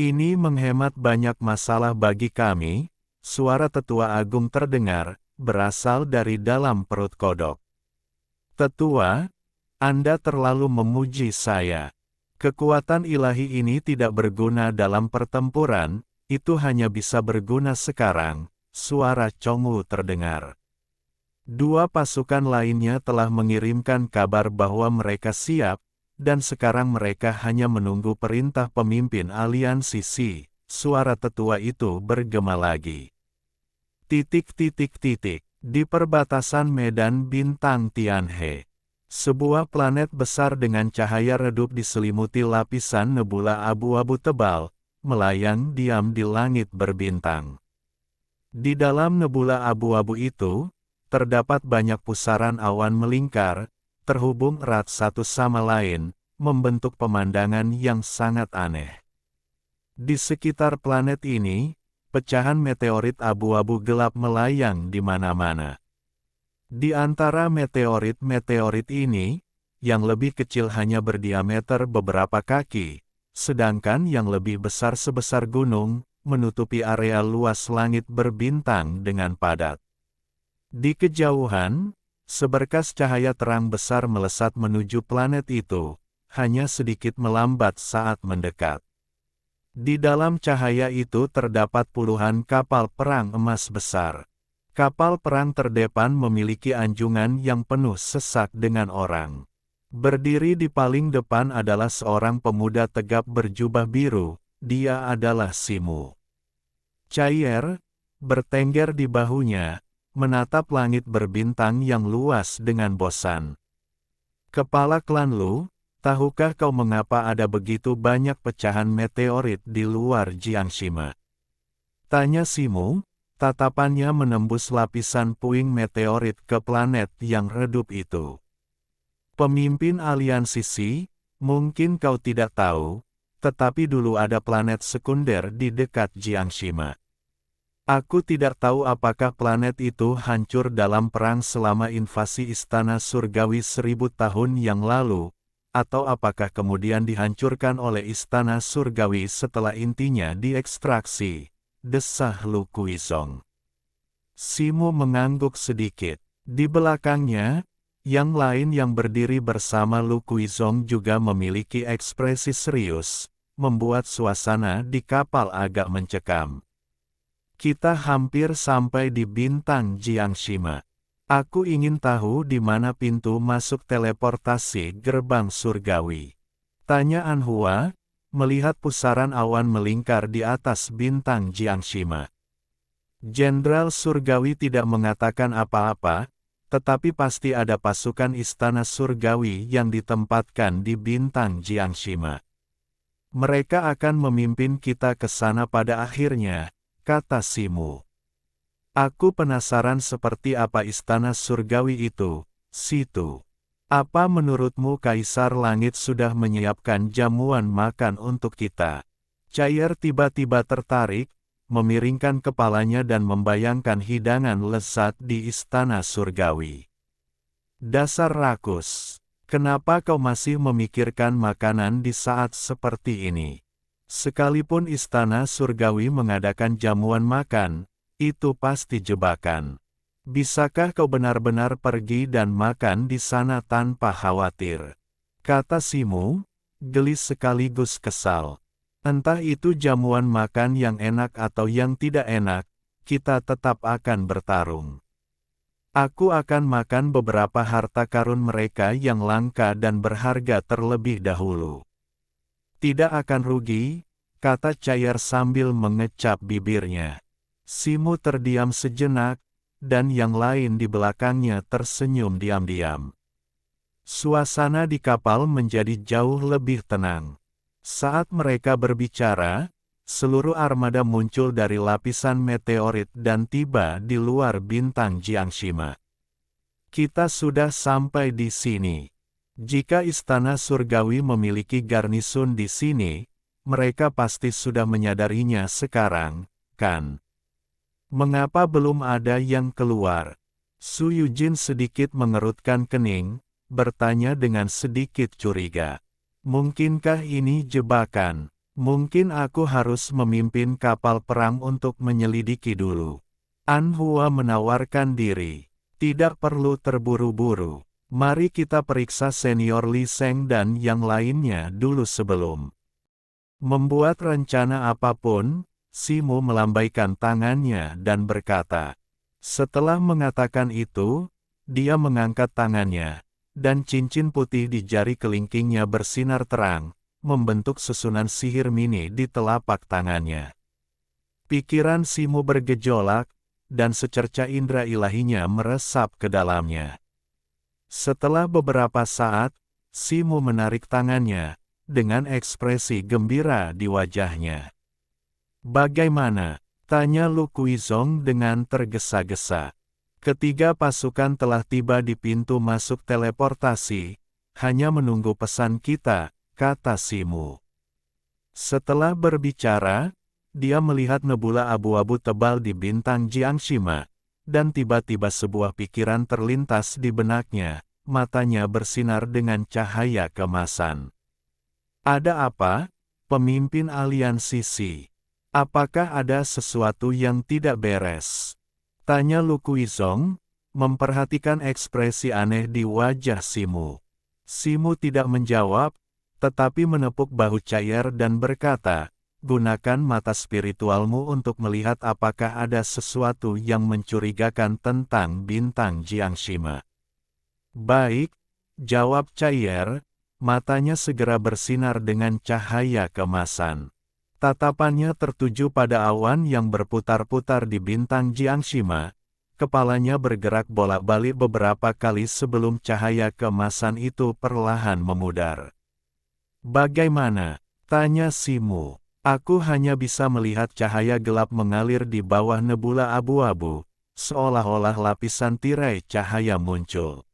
Ini menghemat banyak masalah bagi kami, suara tetua agung terdengar, berasal dari dalam perut kodok. Tetua, Anda terlalu memuji saya. Kekuatan ilahi ini tidak berguna dalam pertempuran, itu hanya bisa berguna sekarang, suara Chongwu terdengar. 2 pasukan lainnya telah mengirimkan kabar bahwa mereka siap, dan sekarang mereka hanya menunggu perintah pemimpin aliansi Si, suara tetua itu bergema lagi. Di perbatasan medan bintang Tianhe, sebuah planet besar dengan cahaya redup diselimuti lapisan nebula abu-abu tebal, melayang diam di langit berbintang. Di dalam nebula abu-abu itu, terdapat banyak pusaran awan melingkar, terhubung erat satu sama lain, membentuk pemandangan yang sangat aneh. Di sekitar planet ini, pecahan meteorit abu-abu gelap melayang di mana-mana. Di antara meteorit-meteorit ini, yang lebih kecil hanya berdiameter beberapa kaki, sedangkan yang lebih besar sebesar gunung, menutupi area luas langit berbintang dengan padat. Di kejauhan, seberkas cahaya terang besar melesat menuju planet itu, hanya sedikit melambat saat mendekat. Di dalam cahaya itu terdapat puluhan kapal perang emas besar. Kapal perang terdepan memiliki anjungan yang penuh sesak dengan orang. Berdiri di paling depan adalah seorang pemuda tegap berjubah biru, dia adalah Simu. Chaier, bertengger di bahunya, menatap langit berbintang yang luas dengan bosan. Kepala klan Lu, tahukah kau mengapa ada begitu banyak pecahan meteorit di luar Jiangxime? Tanya Simu, tatapannya menembus lapisan puing meteorit ke planet yang redup itu. Pemimpin aliansi Si, mungkin kau tidak tahu, tetapi dulu ada planet sekunder di dekat Jiangxime. Aku tidak tahu apakah planet itu hancur dalam perang selama invasi Istana Surgawi 1000 tahun yang lalu, atau apakah kemudian dihancurkan oleh Istana Surgawi setelah intinya diekstraksi, desah Lu Kuizong. Simu mengangguk sedikit. Di belakangnya, yang lain yang berdiri bersama Lu Kuizong juga memiliki ekspresi serius, membuat suasana di kapal agak mencekam. Kita hampir sampai di bintang Jiangxime. Aku ingin tahu di mana pintu masuk teleportasi gerbang surgawi. Tanya Anhua, melihat pusaran awan melingkar di atas bintang Jiangxime. Jenderal Surgawi tidak mengatakan apa-apa, tetapi pasti ada pasukan Istana Surgawi yang ditempatkan di bintang Jiangxime. Mereka akan memimpin kita ke sana pada akhirnya, kata Simu. Aku penasaran seperti apa Istana Surgawi itu, Situ. Apa menurutmu Kaisar Langit sudah menyiapkan jamuan makan untuk kita? Chaier tiba-tiba tertarik, memiringkan kepalanya dan membayangkan hidangan lezat di Istana Surgawi. Dasar rakus, kenapa kau masih memikirkan makanan di saat seperti ini? Sekalipun Istana Surgawi mengadakan jamuan makan, itu pasti jebakan. Bisakah kau benar-benar pergi dan makan di sana tanpa khawatir? Kata Simu, gelis sekaligus kesal. Entah itu jamuan makan yang enak atau yang tidak enak, kita tetap akan bertarung. Aku akan makan beberapa harta karun mereka yang langka dan berharga terlebih dahulu. Tidak akan rugi, kata Chaier sambil mengecap bibirnya. Simu terdiam sejenak, dan yang lain di belakangnya tersenyum diam-diam. Suasana di kapal menjadi jauh lebih tenang. Saat mereka berbicara, seluruh armada muncul dari lapisan meteorit dan tiba di luar bintang Jiangxime. Kita sudah sampai di sini. Jika Istana Surgawi memiliki garnison di sini, mereka pasti sudah menyadarinya sekarang, kan? Mengapa belum ada yang keluar? Su Yujin sedikit mengerutkan kening, bertanya dengan sedikit curiga. Mungkinkah ini jebakan? Mungkin aku harus memimpin kapal perang untuk menyelidiki dulu. Anhua menawarkan diri. Tidak perlu terburu-buru. Mari kita periksa senior Li Sheng dan yang lainnya dulu sebelum membuat rencana apapun. Simu melambaikan tangannya dan berkata. Setelah mengatakan itu, dia mengangkat tangannya, dan cincin putih di jari kelingkingnya bersinar terang, membentuk susunan sihir mini di telapak tangannya. Pikiran Simu bergejolak, dan secerca indera ilahinya meresap ke dalamnya. Setelah beberapa saat, Simu menarik tangannya, dengan ekspresi gembira di wajahnya. Bagaimana? Tanya Lu Kuizong dengan tergesa-gesa. Ketiga pasukan telah tiba di pintu masuk teleportasi, hanya menunggu pesan kita, kata Simu. Setelah berbicara, dia melihat nebula abu-abu tebal di bintang Jiangxime, dan tiba-tiba sebuah pikiran terlintas di benaknya, matanya bersinar dengan cahaya kemasan. Ada apa, pemimpin aliansi Si? Apakah ada sesuatu yang tidak beres? Tanya Lu Kuizong, memperhatikan ekspresi aneh di wajah Simu. Simu tidak menjawab, tetapi menepuk bahu Chaier dan berkata, gunakan mata spiritualmu untuk melihat apakah ada sesuatu yang mencurigakan tentang bintang Jiangshima. Baik, jawab Chaier, matanya segera bersinar dengan cahaya kemasan. Tatapannya tertuju pada awan yang berputar-putar di bintang Jiangshima. Kepalanya bergerak bolak-balik beberapa kali sebelum cahaya kemasan itu perlahan memudar. Bagaimana? Tanya Simu. Aku hanya bisa melihat cahaya gelap mengalir di bawah nebula abu-abu, seolah-olah lapisan tirai cahaya muncul.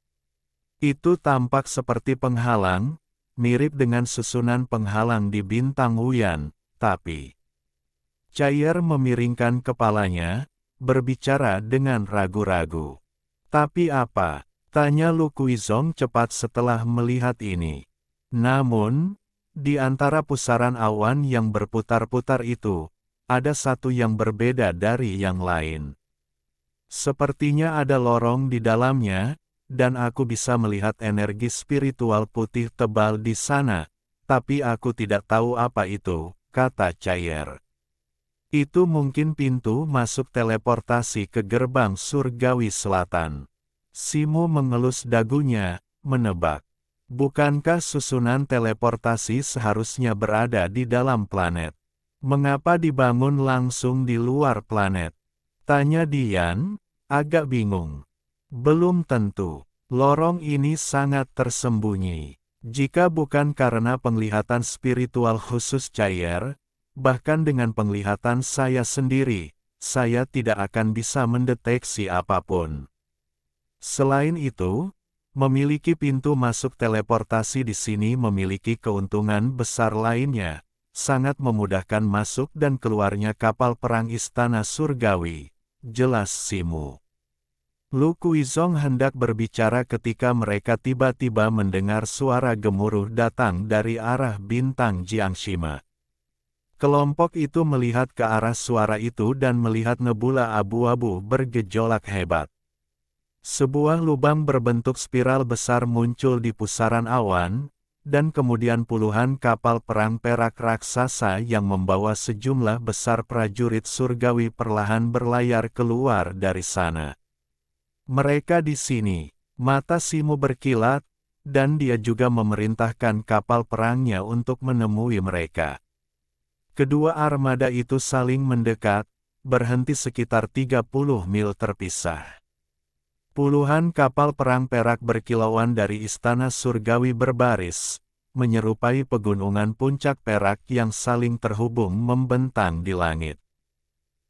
Itu tampak seperti penghalang, mirip dengan susunan penghalang di bintang Wuyan, tapi... Chaier memiringkan kepalanya, berbicara dengan ragu-ragu. Tapi apa? Tanya Lu Kuizong cepat setelah melihat ini. Namun, di antara pusaran awan yang berputar-putar itu, ada satu yang berbeda dari yang lain. Sepertinya ada lorong di dalamnya, dan aku bisa melihat energi spiritual putih tebal di sana, tapi aku tidak tahu apa itu, kata Chaier. Itu mungkin pintu masuk teleportasi ke gerbang surgawi selatan. Simu mengelus dagunya, menebak. Bukankah susunan teleportasi seharusnya berada di dalam planet? Mengapa dibangun langsung di luar planet? Tanya Dian, agak bingung. Belum tentu. Lorong ini sangat tersembunyi. Jika bukan karena penglihatan spiritual khusus Chaier, bahkan dengan penglihatan saya sendiri, saya tidak akan bisa mendeteksi apapun. Selain itu, memiliki pintu masuk teleportasi di sini memiliki keuntungan besar lainnya, sangat memudahkan masuk dan keluarnya kapal perang Istana Surgawi, jelas Simu. Lu Kuizong hendak berbicara ketika mereka tiba-tiba mendengar suara gemuruh datang dari arah bintang Jiangshima. Kelompok itu melihat ke arah suara itu dan melihat nebula abu-abu bergejolak hebat. Sebuah lubang berbentuk spiral besar muncul di pusaran awan, dan kemudian puluhan kapal perang perak raksasa yang membawa sejumlah besar prajurit surgawi perlahan berlayar keluar dari sana. Mereka di sini, mata Simu berkilat, dan dia juga memerintahkan kapal perangnya untuk menemui mereka. Kedua armada itu saling mendekat, berhenti sekitar 30 mil terpisah. Puluhan kapal perang perak berkilauan dari Istana Surgawi berbaris, menyerupai pegunungan puncak perak yang saling terhubung membentang di langit.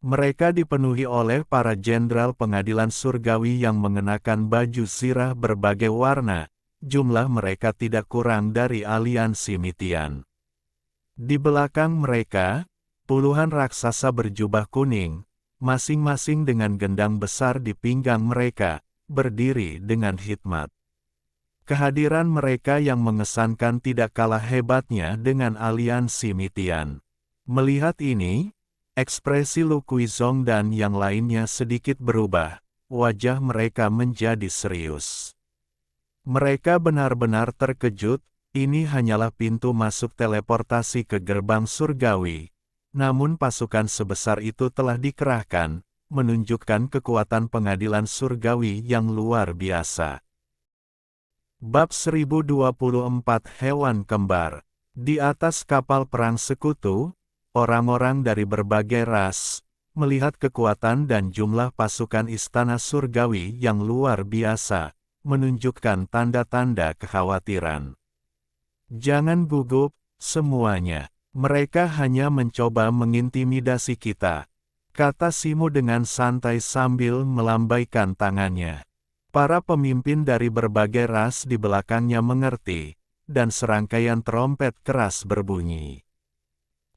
Mereka dipenuhi oleh para jenderal pengadilan surgawi yang mengenakan baju zirah berbagai warna, jumlah mereka tidak kurang dari aliansi Mitian. Di belakang mereka, puluhan raksasa berjubah kuning, masing-masing dengan gendang besar di pinggang mereka, berdiri dengan hikmat. Kehadiran mereka yang mengesankan tidak kalah hebatnya dengan aliansi Mitian. Melihat ini, ekspresi Lu Kuizong dan yang lainnya sedikit berubah, wajah mereka menjadi serius. Mereka benar-benar terkejut. Ini hanyalah pintu masuk teleportasi ke gerbang surgawi. Namun pasukan sebesar itu telah dikerahkan, menunjukkan kekuatan pengadilan surgawi yang luar biasa. Bab 1024 Hewan Kembar. Di atas kapal perang sekutu, orang-orang dari berbagai ras, melihat kekuatan dan jumlah pasukan istana surgawi yang luar biasa, menunjukkan tanda-tanda kekhawatiran. Jangan gugup, semuanya. Mereka hanya mencoba mengintimidasi kita, kata Simu dengan santai sambil melambaikan tangannya. Para pemimpin dari berbagai ras di belakangnya mengerti, dan serangkaian trompet keras berbunyi.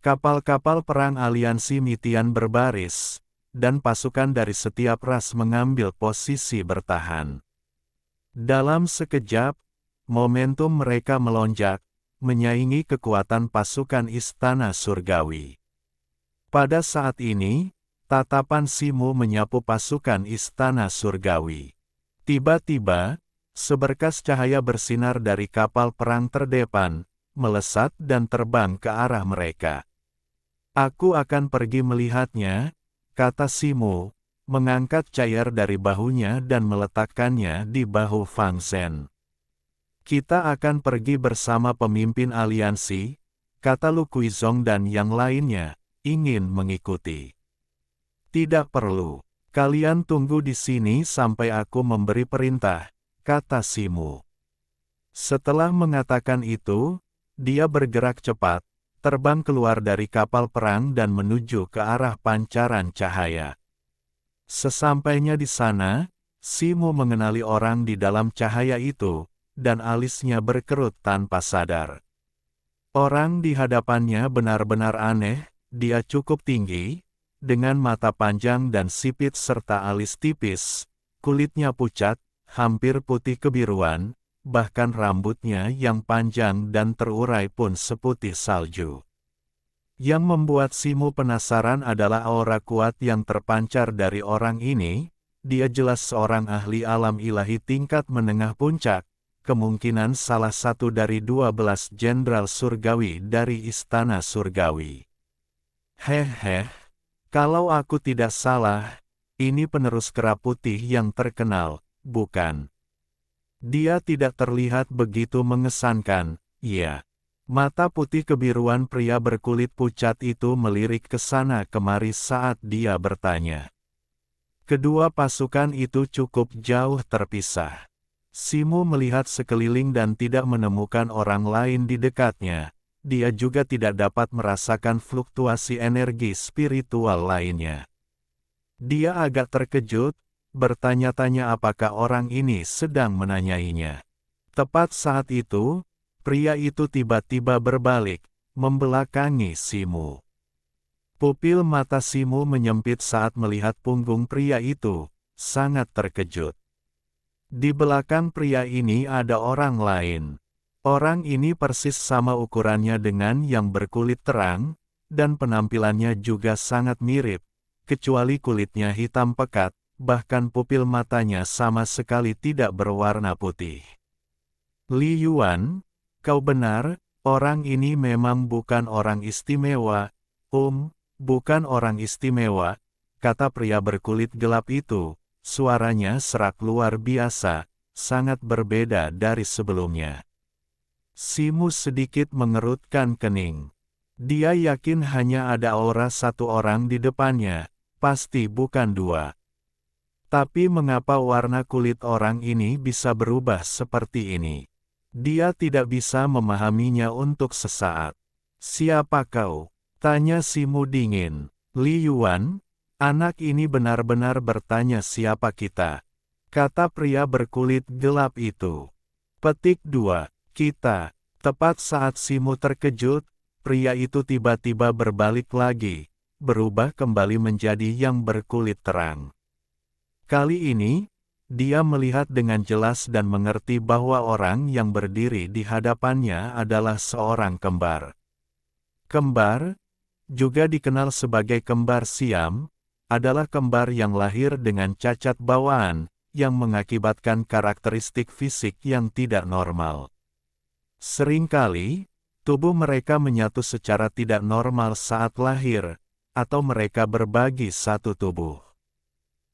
Kapal-kapal perang aliansi Mitian berbaris, dan pasukan dari setiap ras mengambil posisi bertahan. Dalam sekejap, momentum mereka melonjak, menyaingi kekuatan pasukan istana surgawi. Pada saat ini, tatapan Simu menyapu pasukan istana surgawi. Tiba-tiba, seberkas cahaya bersinar dari kapal perang terdepan, melesat dan terbang ke arah mereka. Aku akan pergi melihatnya, kata Simo, mengangkat cair dari bahunya dan meletakkannya di bahu Fang Zhen. Kita akan pergi bersama pemimpin aliansi, kata Lu Kuizong dan yang lainnya, ingin mengikuti. Tidak perlu. Kalian tunggu di sini sampai aku memberi perintah, kata Simo. Setelah mengatakan itu, dia bergerak cepat, terbang keluar dari kapal perang dan menuju ke arah pancaran cahaya. Sesampainya di sana, Simo mengenali orang di dalam cahaya itu, dan alisnya berkerut tanpa sadar. Orang di hadapannya benar-benar aneh, dia cukup tinggi, dengan mata panjang dan sipit serta alis tipis, kulitnya pucat, hampir putih kebiruan, bahkan rambutnya yang panjang dan terurai pun seputih salju. Yang membuat Simo penasaran adalah aura kuat yang terpancar dari orang ini, dia jelas seorang ahli alam ilahi tingkat menengah puncak, kemungkinan salah satu dari 12 jenderal surgawi dari istana surgawi. Hehe. Kalau aku tidak salah, ini penerus kera putih yang terkenal, bukan? Dia tidak terlihat begitu mengesankan, ya. Mata putih kebiruan pria berkulit pucat itu melirik ke sana kemari saat dia bertanya. Kedua pasukan itu cukup jauh terpisah. Simo melihat sekeliling dan tidak menemukan orang lain di dekatnya. Dia juga tidak dapat merasakan fluktuasi energi spiritual lainnya. Dia agak terkejut, bertanya-tanya apakah orang ini sedang menanyainya. Tepat saat itu, pria itu tiba-tiba berbalik, membelakangi Simo. Pupil mata Simo menyempit saat melihat punggung pria itu, sangat terkejut. Di belakang pria ini ada orang lain. Orang ini persis sama ukurannya dengan yang berkulit terang, dan penampilannya juga sangat mirip, kecuali kulitnya hitam pekat, bahkan pupil matanya sama sekali tidak berwarna putih. Li Yuan, kau benar, orang ini memang bukan orang istimewa, bukan orang istimewa, kata pria berkulit gelap itu, suaranya serak luar biasa, sangat berbeda dari sebelumnya. Simo sedikit mengerutkan kening. Dia yakin hanya ada aura satu orang di depannya, pasti bukan dua. Tapi mengapa warna kulit orang ini bisa berubah seperti ini? Dia tidak bisa memahaminya untuk sesaat. Siapa kau? Tanya Simo dingin. Li Yuan, anak ini benar-benar bertanya siapa kita. Kata pria berkulit gelap itu. Petik 2. Kita. Tepat saat Simo terkejut, pria itu tiba-tiba berbalik lagi, berubah kembali menjadi yang berkulit terang. Kali ini, dia melihat dengan jelas dan mengerti bahwa orang yang berdiri di hadapannya adalah seorang kembar. Kembar, juga dikenal sebagai kembar Siam, adalah kembar yang lahir dengan cacat bawaan, yang mengakibatkan karakteristik fisik yang tidak normal. Seringkali, tubuh mereka menyatu secara tidak normal saat lahir, atau mereka berbagi satu tubuh.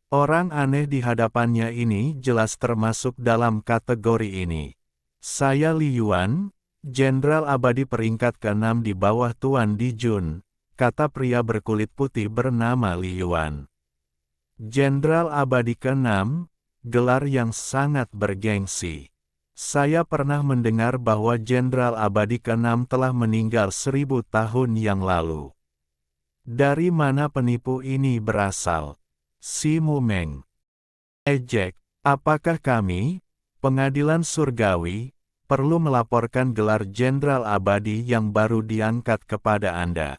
Orang aneh di hadapannya ini jelas termasuk dalam kategori ini. Saya Li Yuan, Jenderal Abadi peringkat ke-6 di bawah Tuan Dijun, kata pria berkulit putih bernama Li Yuan. Jenderal Abadi ke-6, gelar yang sangat bergengsi. Saya pernah mendengar bahwa Jenderal Abadi ke-6 telah meninggal 1000 tahun yang lalu. Dari mana penipu ini berasal? Simo Meng. Ejek, apakah kami, pengadilan surgawi, perlu melaporkan gelar Jenderal Abadi yang baru diangkat kepada Anda?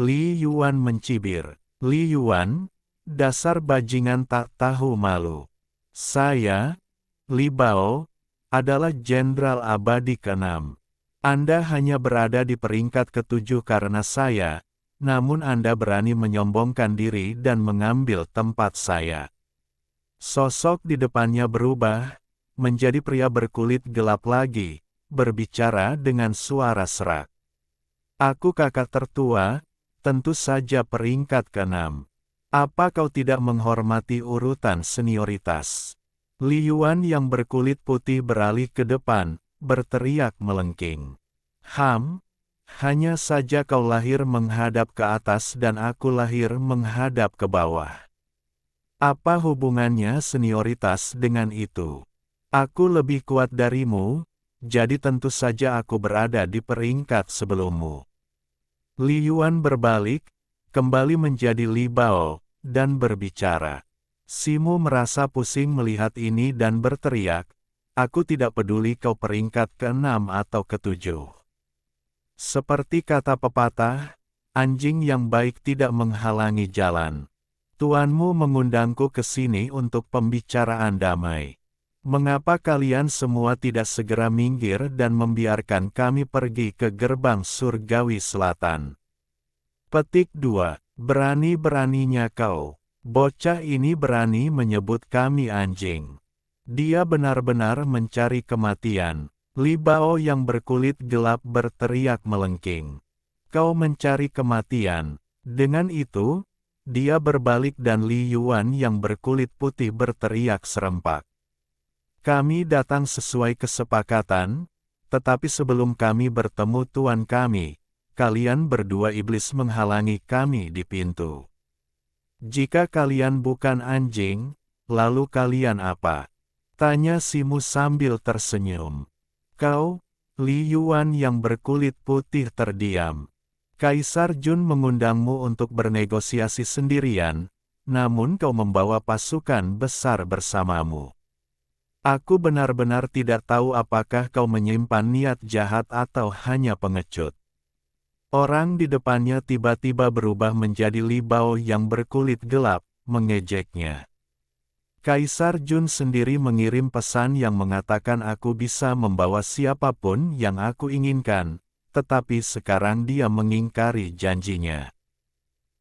Li Yuan mencibir. Li Yuan, dasar bajingan tak tahu malu. Saya, Li Bao, adalah Jenderal Abadi ke-6. Anda hanya berada di peringkat ke-7 karena saya, namun Anda berani menyombongkan diri dan mengambil tempat saya. Sosok di depannya berubah, menjadi pria berkulit gelap lagi, berbicara dengan suara serak. Aku kakak tertua, tentu saja peringkat ke-6. Apa kau tidak menghormati urutan senioritas? Li Yuan yang berkulit putih beralih ke depan, berteriak melengking. Hanya saja kau lahir menghadap ke atas dan aku lahir menghadap ke bawah. Apa hubungannya senioritas dengan itu? Aku lebih kuat darimu, jadi tentu saja aku berada di peringkat sebelummu. Li Yuan berbalik, kembali menjadi Li Bao, dan berbicara. Simu merasa pusing melihat ini dan berteriak, aku tidak peduli kau peringkat ke-6 atau ke-7. Seperti kata pepatah, anjing yang baik tidak menghalangi jalan. Tuanmu mengundangku ke sini untuk pembicaraan damai. Mengapa kalian semua tidak segera minggir dan membiarkan kami pergi ke gerbang surgawi selatan? Petik 2. Berani-beraninya kau. Bocah ini berani menyebut kami anjing. Dia benar-benar mencari kematian. Li Bao yang berkulit gelap berteriak melengking. Kau mencari kematian. Dengan itu, dia berbalik dan Li Yuan yang berkulit putih berteriak serempak. Kami datang sesuai kesepakatan, tetapi sebelum kami bertemu tuan kami, kalian berdua iblis menghalangi kami di pintu. Jika kalian bukan anjing, lalu kalian apa? Tanya Simu sambil tersenyum. Kau, Li Yuan yang berkulit putih terdiam. Kaisar Jun mengundangmu untuk bernegosiasi sendirian, namun kau membawa pasukan besar bersamamu. Aku benar-benar tidak tahu apakah kau menyimpan niat jahat atau hanya pengecut. Orang di depannya tiba-tiba berubah menjadi Li Bao yang berkulit gelap, mengejeknya. Kaisar Jun sendiri mengirim pesan yang mengatakan aku bisa membawa siapapun yang aku inginkan, tetapi sekarang dia mengingkari janjinya.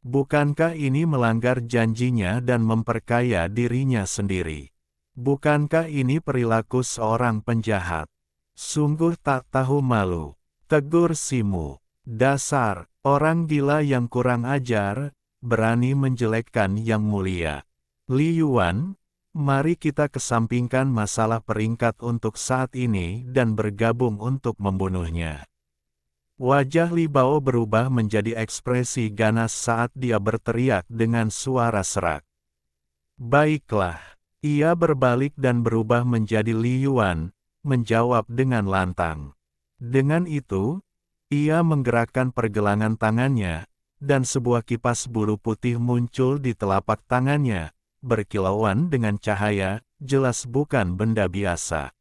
Bukankah ini melanggar janjinya dan memperkaya dirinya sendiri? Bukankah ini perilaku seorang penjahat? Sungguh tak tahu malu, tegur Simu. Dasar, orang gila yang kurang ajar, berani menjelekkan yang mulia. Li Yuan, mari kita kesampingkan masalah peringkat untuk saat ini dan bergabung untuk membunuhnya. Wajah Li Bao berubah menjadi ekspresi ganas saat dia berteriak dengan suara serak. Baiklah, ia berbalik dan berubah menjadi Li Yuan, menjawab dengan lantang. Dengan itu, ia menggerakkan pergelangan tangannya, dan sebuah kipas bulu putih muncul di telapak tangannya, berkilauan dengan cahaya, jelas bukan benda biasa.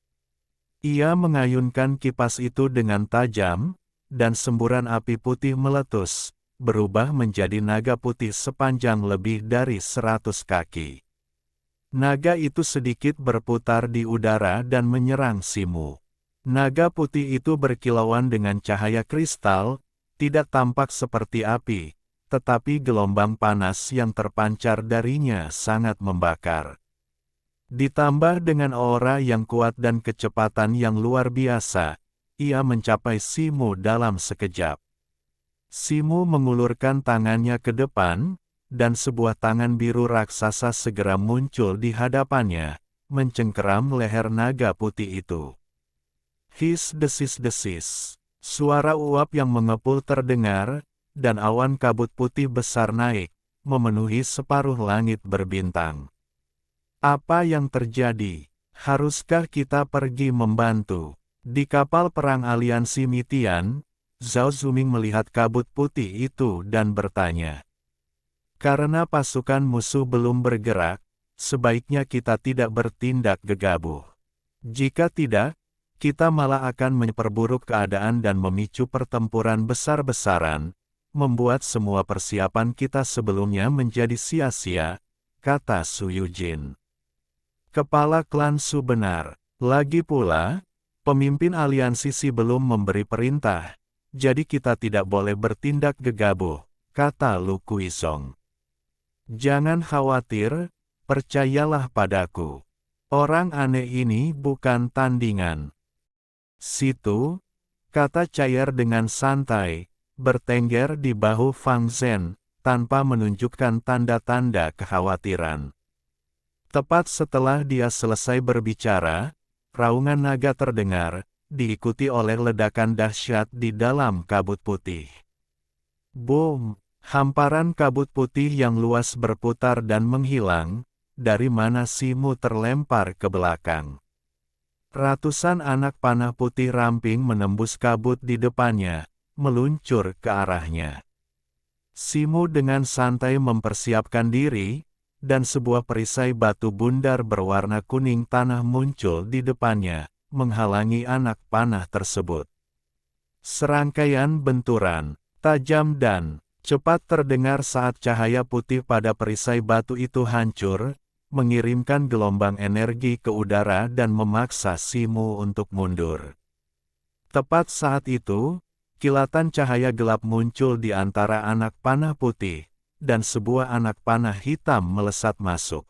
Ia mengayunkan kipas itu dengan tajam, dan semburan api putih meletus, berubah menjadi naga putih sepanjang lebih dari 100 kaki. Naga itu sedikit berputar di udara dan menyerang Simu. Naga putih itu berkilauan dengan cahaya kristal, tidak tampak seperti api, tetapi gelombang panas yang terpancar darinya sangat membakar. Ditambah dengan aura yang kuat dan kecepatan yang luar biasa, ia mencapai Simu dalam sekejap. Simu mengulurkan tangannya ke depan, dan sebuah tangan biru raksasa segera muncul di hadapannya, mencengkeram leher naga putih itu. His desis-desis. Suara uap yang mengepul terdengar, dan awan kabut putih besar naik, memenuhi separuh langit berbintang. Apa yang terjadi? Haruskah kita pergi membantu? Di kapal perang aliansi Mitian, Zhao Zuming melihat kabut putih itu dan bertanya. Karena pasukan musuh belum bergerak, sebaiknya kita tidak bertindak gegabah. Jika tidak, kita malah akan memperburuk keadaan dan memicu pertempuran besar-besaran, membuat semua persiapan kita sebelumnya menjadi sia-sia, kata Su Yujin. Kepala klan Su benar. Lagi pula, pemimpin aliansi Si belum memberi perintah, jadi kita tidak boleh bertindak gegabah, kata Lu Kuisong. Jangan khawatir, percayalah padaku. Orang aneh ini bukan tandingan. Situ, kata Cair dengan santai, bertengger di bahu Fang Zhen, tanpa menunjukkan tanda-tanda kekhawatiran. Tepat setelah dia selesai berbicara, raungan naga terdengar, diikuti oleh ledakan dahsyat di dalam kabut putih. Boom! Hamparan kabut putih yang luas berputar dan menghilang, dari mana Simu terlempar ke belakang. Ratusan anak panah putih ramping menembus kabut di depannya, meluncur ke arahnya. Simu dengan santai mempersiapkan diri, dan sebuah perisai batu bundar berwarna kuning tanah muncul di depannya, menghalangi anak panah tersebut. Serangkaian benturan, tajam dan cepat terdengar saat cahaya putih pada perisai batu itu hancur, mengirimkan gelombang energi ke udara dan memaksa Simu untuk mundur. Tepat saat itu, kilatan cahaya gelap muncul di antara anak panah putih, dan sebuah anak panah hitam melesat masuk.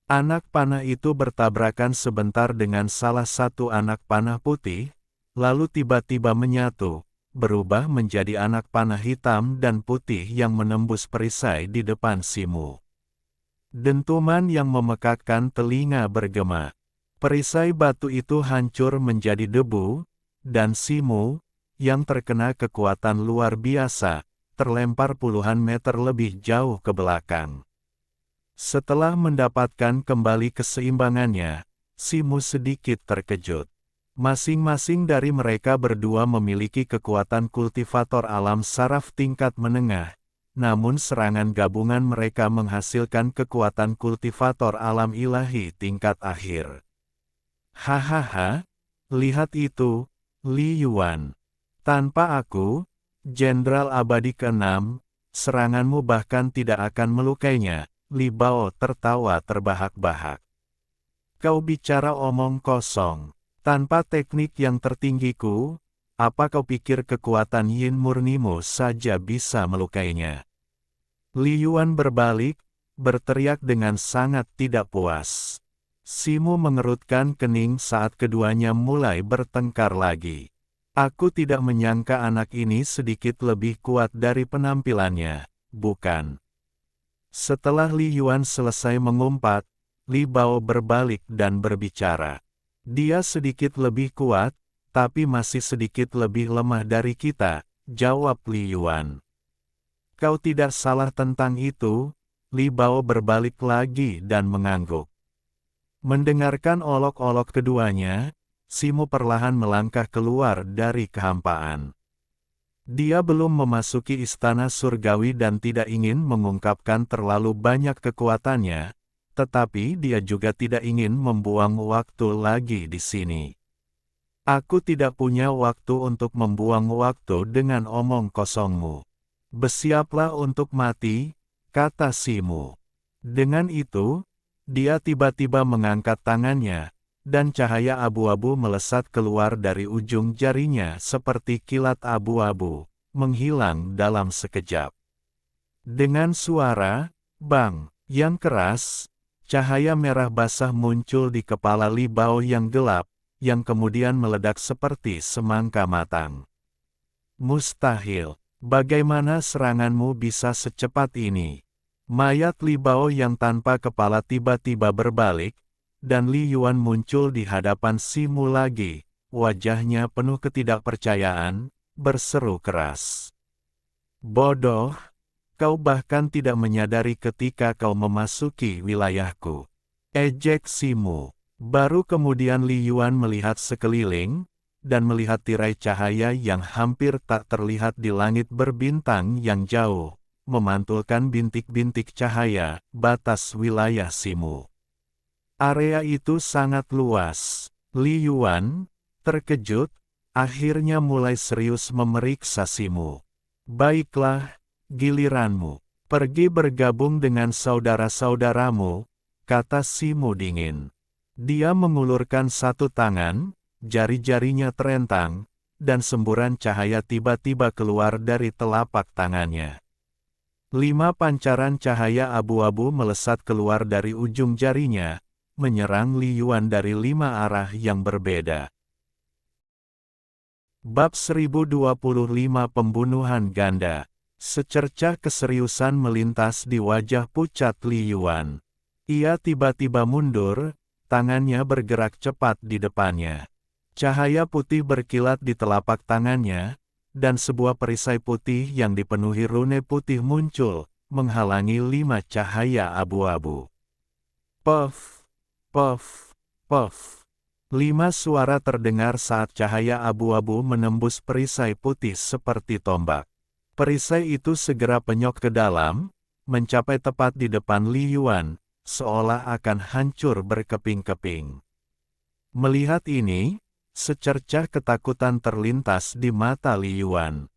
Anak panah itu bertabrakan sebentar dengan salah satu anak panah putih, lalu tiba-tiba menyatu, berubah menjadi anak panah hitam dan putih yang menembus perisai di depan Simu. Dentuman yang memekakkan telinga bergema. Perisai batu itu hancur menjadi debu, dan Simu, yang terkena kekuatan luar biasa, terlempar puluhan meter lebih jauh ke belakang. Setelah mendapatkan kembali keseimbangannya, Simu sedikit terkejut. Masing-masing dari mereka berdua memiliki kekuatan kultivator alam saraf tingkat menengah, namun serangan gabungan mereka menghasilkan kekuatan kultivator alam ilahi tingkat akhir. Hahaha, lihat itu, Li Yuan. Tanpa aku, Jenderal Abadi ke-6, seranganmu bahkan tidak akan melukainya. Li Bao tertawa terbahak-bahak. Kau bicara omong kosong. Tanpa teknik yang tertinggiku, apa kau pikir kekuatan yin murnimu saja bisa melukainya? Li Yuan berbalik, berteriak dengan sangat tidak puas. Simu mengerutkan kening saat keduanya mulai bertengkar lagi. Aku tidak menyangka anak ini sedikit lebih kuat dari penampilannya, bukan? Setelah Li Yuan selesai mengumpat, Li Bao berbalik dan berbicara. Dia sedikit lebih kuat, tapi masih sedikit lebih lemah dari kita, jawab Li Yuan. Kau tidak salah tentang itu, Li Bao berbalik lagi dan mengangguk. Mendengarkan olok-olok keduanya, Simu perlahan melangkah keluar dari kehampaan. Dia belum memasuki istana surgawi dan tidak ingin mengungkapkan terlalu banyak kekuatannya, tetapi dia juga tidak ingin membuang waktu lagi di sini. Aku tidak punya waktu untuk membuang waktu dengan omong kosongmu. Bersiaplah untuk mati, kata Simu. Dengan itu, dia tiba-tiba mengangkat tangannya, dan cahaya abu-abu melesat keluar dari ujung jarinya seperti kilat abu-abu, menghilang dalam sekejap. Dengan suara, bang, yang keras, cahaya merah basah muncul di kepala Li Bao yang gelap, yang kemudian meledak seperti semangka matang. Mustahil, bagaimana seranganmu bisa secepat ini? Mayat Li Bao yang tanpa kepala tiba-tiba berbalik, dan Li Yuan muncul di hadapan Simu lagi, wajahnya penuh ketidakpercayaan, berseru keras. Bodoh, kau bahkan tidak menyadari ketika kau memasuki wilayahku. Ejek Simu. Baru kemudian Li Yuan melihat sekeliling, dan melihat tirai cahaya yang hampir tak terlihat di langit berbintang yang jauh, memantulkan bintik-bintik cahaya, batas wilayah Simu. Area itu sangat luas. Li Yuan, terkejut, akhirnya mulai serius memeriksa Simu. Baiklah, giliranmu. Pergi bergabung dengan saudara-saudaramu, kata Simu dingin. Dia mengulurkan satu tangan, jari-jarinya terentang, dan semburan cahaya tiba-tiba keluar dari telapak tangannya. 5 pancaran cahaya abu-abu melesat keluar dari ujung jarinya, menyerang Li Yuan dari 5 arah yang berbeda. Bab 1025 Pembunuhan Ganda. Secercah keseriusan melintas di wajah pucat Li Yuan. Ia tiba-tiba mundur, tangannya bergerak cepat di depannya. Cahaya putih berkilat di telapak tangannya, dan sebuah perisai putih yang dipenuhi rune putih muncul, menghalangi 5 cahaya abu-abu. Puff, puff, puff. 5 suara terdengar saat cahaya abu-abu menembus perisai putih seperti tombak. Perisai itu segera penyok ke dalam, mencapai tepat di depan Li Yuan, seolah akan hancur berkeping-keping. Melihat ini, secercah ketakutan terlintas di mata Li Yuan.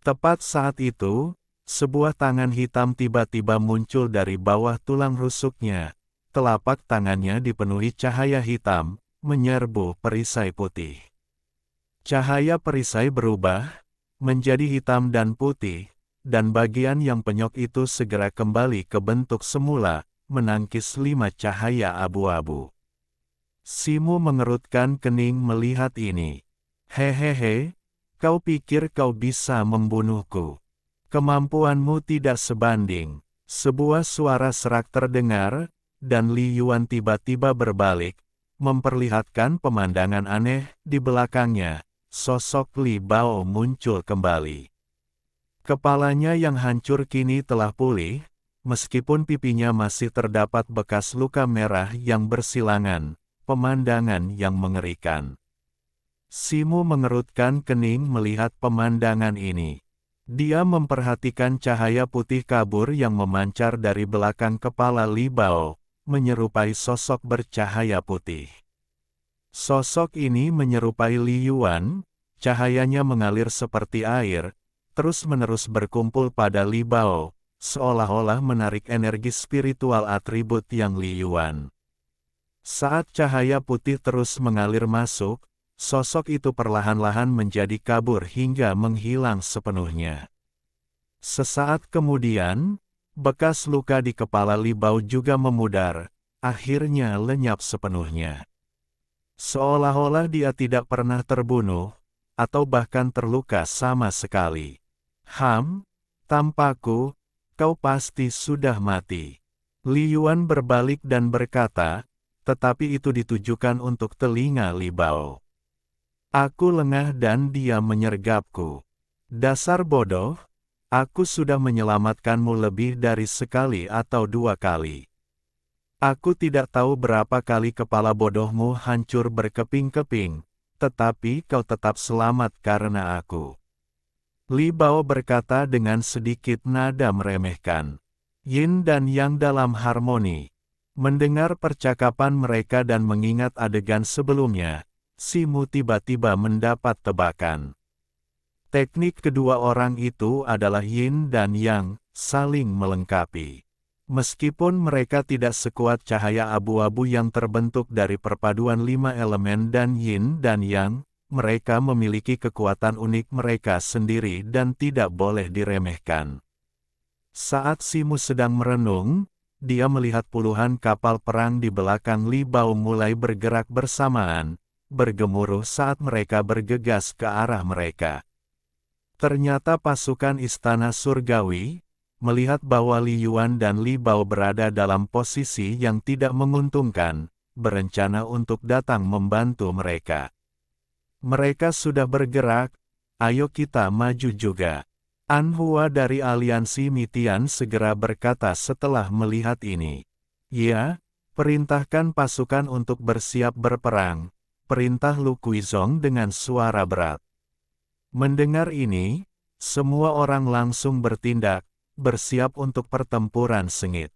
Tepat saat itu, sebuah tangan hitam tiba-tiba muncul dari bawah tulang rusuknya. Telapak tangannya dipenuhi cahaya hitam, menyerbu perisai putih. Cahaya perisai berubah menjadi hitam dan putih, dan bagian yang penyok itu segera kembali ke bentuk semula, menangkis 5 cahaya abu-abu. Simu mengerutkan kening melihat ini. Hehehe, kau pikir kau bisa membunuhku? Kemampuanmu tidak sebanding. Sebuah suara serak terdengar, dan Li Yuan tiba-tiba berbalik, memperlihatkan pemandangan aneh di belakangnya. Sosok Li Bao muncul kembali. Kepalanya yang hancur kini telah pulih, meskipun pipinya masih terdapat bekas luka merah yang bersilangan, pemandangan yang mengerikan. Simu mengerutkan kening melihat pemandangan ini. Dia memperhatikan cahaya putih kabur yang memancar dari belakang kepala Li Bao, menyerupai sosok bercahaya putih. Sosok ini menyerupai Li Yuan, cahayanya mengalir seperti air, terus-menerus berkumpul pada Li Bao, seolah-olah menarik energi spiritual atribut yang Li Yuan. Saat cahaya putih terus mengalir masuk, sosok itu perlahan-lahan menjadi kabur hingga menghilang sepenuhnya. Sesaat kemudian, bekas luka di kepala Li Bao juga memudar, akhirnya lenyap sepenuhnya. Seolah-olah dia tidak pernah terbunuh, atau bahkan terluka sama sekali. Tampakku, kau pasti sudah mati. Li Yuan berbalik dan berkata, tetapi itu ditujukan untuk telinga Li Bao. Aku lengah dan dia menyergapku. Dasar bodoh, aku sudah menyelamatkanmu lebih dari sekali atau 2 kali. Aku tidak tahu berapa kali kepala bodohmu hancur berkeping-keping, tetapi kau tetap selamat karena aku. Li Bao berkata dengan sedikit nada meremehkan. Yin dan Yang dalam harmoni. Mendengar percakapan mereka dan mengingat adegan sebelumnya, Simu tiba-tiba mendapat tebakan. Teknik kedua orang itu adalah Yin dan Yang, saling melengkapi. Meskipun mereka tidak sekuat cahaya abu-abu yang terbentuk dari perpaduan 5 elemen dan Yin dan Yang, mereka memiliki kekuatan unik mereka sendiri dan tidak boleh diremehkan. Saat Simu sedang merenung, dia melihat puluhan kapal perang di belakang Li Bao mulai bergerak bersamaan, bergemuruh saat mereka bergegas ke arah mereka. Ternyata pasukan Istana Surgawi, melihat bahwa Li Yuan dan Li Bao berada dalam posisi yang tidak menguntungkan, berencana untuk datang membantu mereka. Mereka sudah bergerak, ayo kita maju juga. Anhua dari aliansi Mitian segera berkata setelah melihat ini. Ya, perintahkan pasukan untuk bersiap berperang, perintah Lu Kuizong dengan suara berat. Mendengar ini, semua orang langsung bertindak, bersiap untuk pertempuran sengit.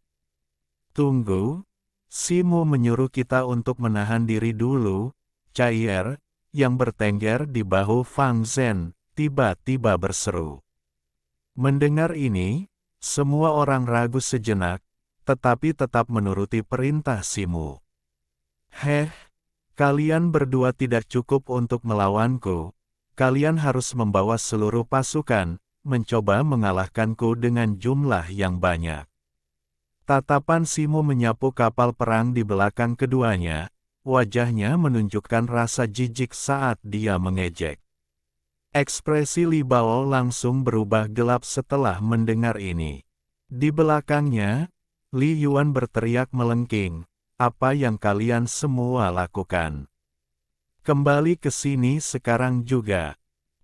Tunggu, Simu menyuruh kita untuk menahan diri dulu. Caier, yang bertengger di bahu Fang Zhen, tiba-tiba berseru. Mendengar ini, semua orang ragu sejenak, tetapi tetap menuruti perintah Simu. Kalian berdua tidak cukup untuk melawanku. Kalian harus membawa seluruh pasukan, mencoba mengalahkanku dengan jumlah yang banyak. Tatapan Simu menyapu kapal perang di belakang keduanya, wajahnya menunjukkan rasa jijik saat dia mengejek. Ekspresi Li Bao langsung berubah gelap setelah mendengar ini. Di belakangnya, Li Yuan berteriak melengking, "Apa yang kalian semua lakukan? Kembali ke sini sekarang juga."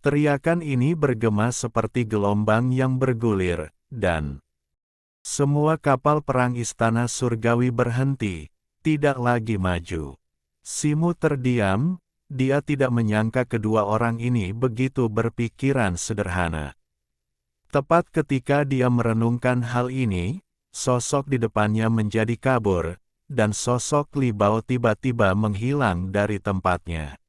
Teriakan ini bergema seperti gelombang yang bergulir, dan semua kapal perang istana surgawi berhenti, tidak lagi maju. Simu terdiam, dia tidak menyangka kedua orang ini begitu berpikiran sederhana. Tepat ketika dia merenungkan hal ini, sosok di depannya menjadi kabur, dan sosok Li Bao tiba-tiba menghilang dari tempatnya.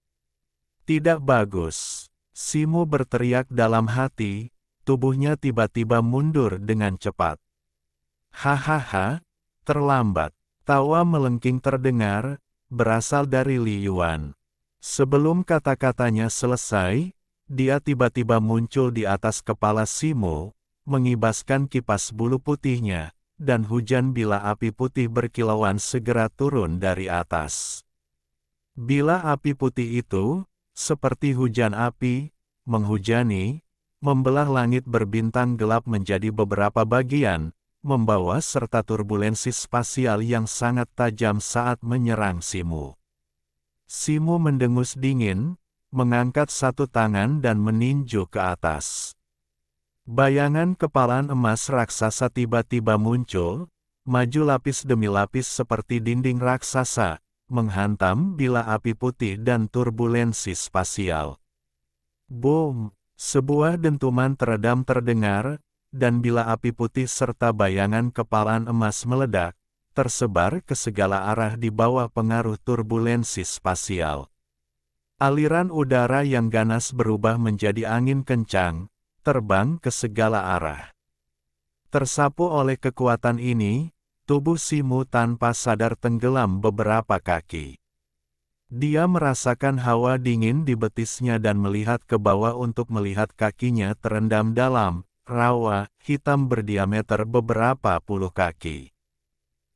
Tidak bagus. Simu berteriak dalam hati, tubuhnya tiba-tiba mundur dengan cepat. Hahaha, terlambat. Tawa melengking terdengar, berasal dari Li Yuan. Sebelum kata-katanya selesai, dia tiba-tiba muncul di atas kepala Simu, mengibaskan kipas bulu putihnya, dan hujan bila api putih berkilauan segera turun dari atas. Bila api putih itu, seperti hujan api, menghujani, membelah langit berbintang gelap menjadi beberapa bagian, membawa serta turbulensi spasial yang sangat tajam saat menyerang Simu. Simu mendengus dingin, mengangkat satu tangan dan meninju ke atas. Bayangan kepalan emas raksasa tiba-tiba muncul, maju lapis demi lapis seperti dinding raksasa, menghantam bila api putih dan turbulensi spasial. Boom! Sebuah dentuman teredam terdengar, dan bila api putih serta bayangan kepalan emas meledak, tersebar ke segala arah di bawah pengaruh turbulensi spasial. Aliran udara yang ganas berubah menjadi angin kencang, terbang ke segala arah. Tersapu oleh kekuatan ini, tubuh Simu tanpa sadar tenggelam beberapa kaki. Dia merasakan hawa dingin di betisnya dan melihat ke bawah untuk melihat kakinya terendam dalam rawa hitam berdiameter beberapa puluh kaki.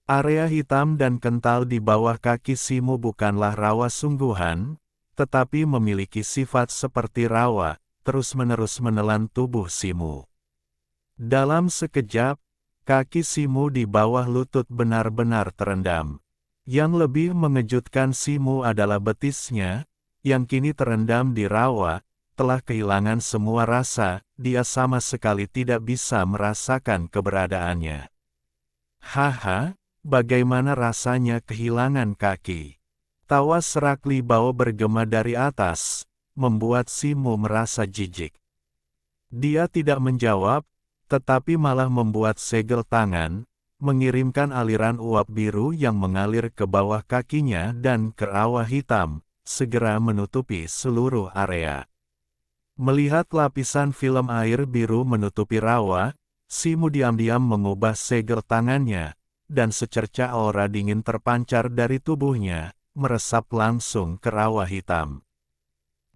Area hitam dan kental di bawah kaki Simu bukanlah rawa sungguhan, tetapi memiliki sifat seperti rawa, terus-menerus menelan tubuh Simu. Dalam sekejap, kaki Simu di bawah lutut benar-benar terendam. Yang lebih mengejutkan Simu adalah betisnya, yang kini terendam di rawa, telah kehilangan semua rasa, dia sama sekali tidak bisa merasakan keberadaannya. Haha, bagaimana rasanya kehilangan kaki? Tawa serak Li Bao bergema dari atas, membuat Simu merasa jijik. Dia tidak menjawab, tetapi malah membuat segel tangan, mengirimkan aliran uap biru yang mengalir ke bawah kakinya dan ke rawa hitam, segera menutupi seluruh area. Melihat lapisan film air biru menutupi rawa, Simu diam-diam mengubah segel tangannya, dan secercah aura dingin terpancar dari tubuhnya, meresap langsung ke rawa hitam.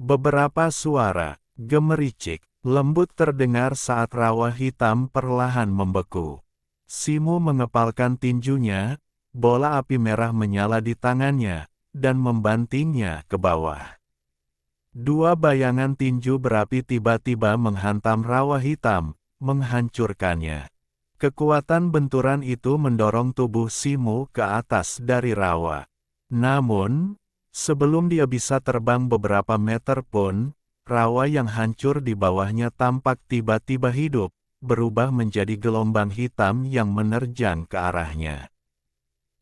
Beberapa suara, gemericik, lembut terdengar saat rawa hitam perlahan membeku. Simu mengepalkan tinjunya, bola api merah menyala di tangannya, dan membantingnya ke bawah. Dua bayangan tinju berapi tiba-tiba menghantam rawa hitam, menghancurkannya. Kekuatan benturan itu mendorong tubuh Simu ke atas dari rawa. Namun, sebelum dia bisa terbang beberapa meter pun, rawa yang hancur di bawahnya tampak tiba-tiba hidup, berubah menjadi gelombang hitam yang menerjang ke arahnya.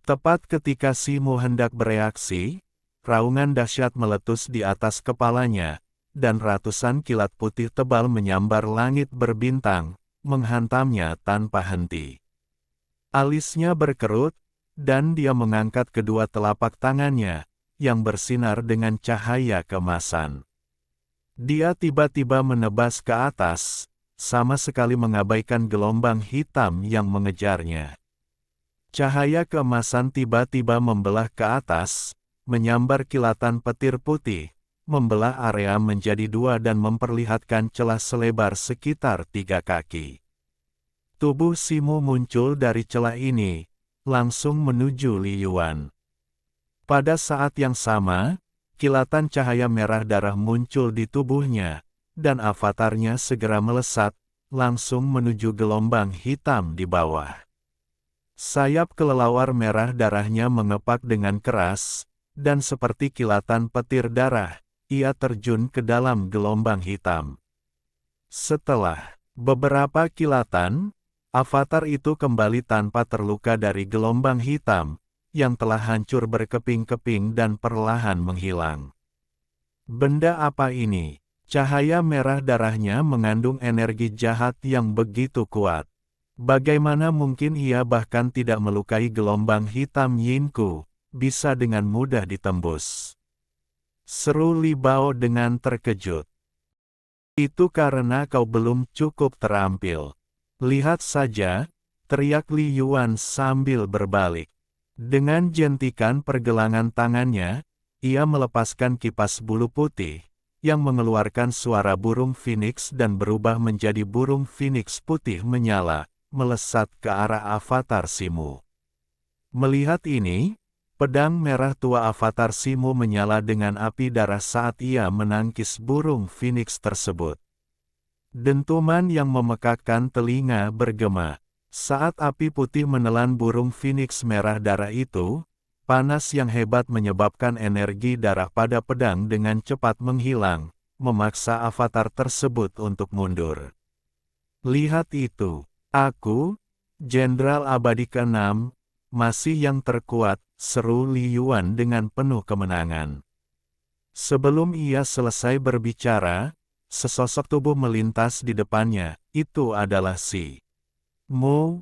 Tepat ketika Simu hendak bereaksi, raungan dahsyat meletus di atas kepalanya, dan ratusan kilat putih tebal menyambar langit berbintang, menghantamnya tanpa henti. Alisnya berkerut, dan dia mengangkat kedua telapak tangannya, yang bersinar dengan cahaya keemasan. Dia tiba-tiba menebas ke atas, sama sekali mengabaikan gelombang hitam yang mengejarnya. Cahaya keemasan tiba-tiba membelah ke atas, menyambar kilatan petir putih, membelah area menjadi dua dan memperlihatkan celah selebar sekitar 3 kaki. Tubuh Simu muncul dari celah ini, langsung menuju Li Yuan. Pada saat yang sama, kilatan cahaya merah darah muncul di tubuhnya, dan avatarnya segera melesat, langsung menuju gelombang hitam di bawah. Sayap kelelawar merah darahnya mengepak dengan keras, dan seperti kilatan petir darah, ia terjun ke dalam gelombang hitam. Setelah beberapa kilatan, avatar itu kembali tanpa terluka dari gelombang hitam, yang telah hancur berkeping-keping dan perlahan menghilang. Benda apa ini? Cahaya merah darahnya mengandung energi jahat yang begitu kuat. Bagaimana mungkin ia bahkan tidak melukai gelombang hitam Yinku, bisa dengan mudah ditembus? Seru Li Bao dengan terkejut. Itu karena kau belum cukup terampil. Lihat saja, teriak Li Yuan sambil berbalik. Dengan jentikan pergelangan tangannya, ia melepaskan kipas bulu putih, yang mengeluarkan suara burung phoenix dan berubah menjadi burung phoenix putih menyala, melesat ke arah avatar Simu. Melihat ini, pedang merah tua avatar Simu menyala dengan api darah saat ia menangkis burung phoenix tersebut. Dentuman yang memekakkan telinga bergema. Saat api putih menelan burung phoenix merah darah itu, panas yang hebat menyebabkan energi darah pada pedang dengan cepat menghilang, memaksa avatar tersebut untuk mundur. Lihat itu. Aku, Jenderal Abadi ke-6, masih yang terkuat, seru Li Yuan dengan penuh kemenangan. Sebelum ia selesai berbicara, sesosok tubuh melintas di depannya, itu adalah si Mu,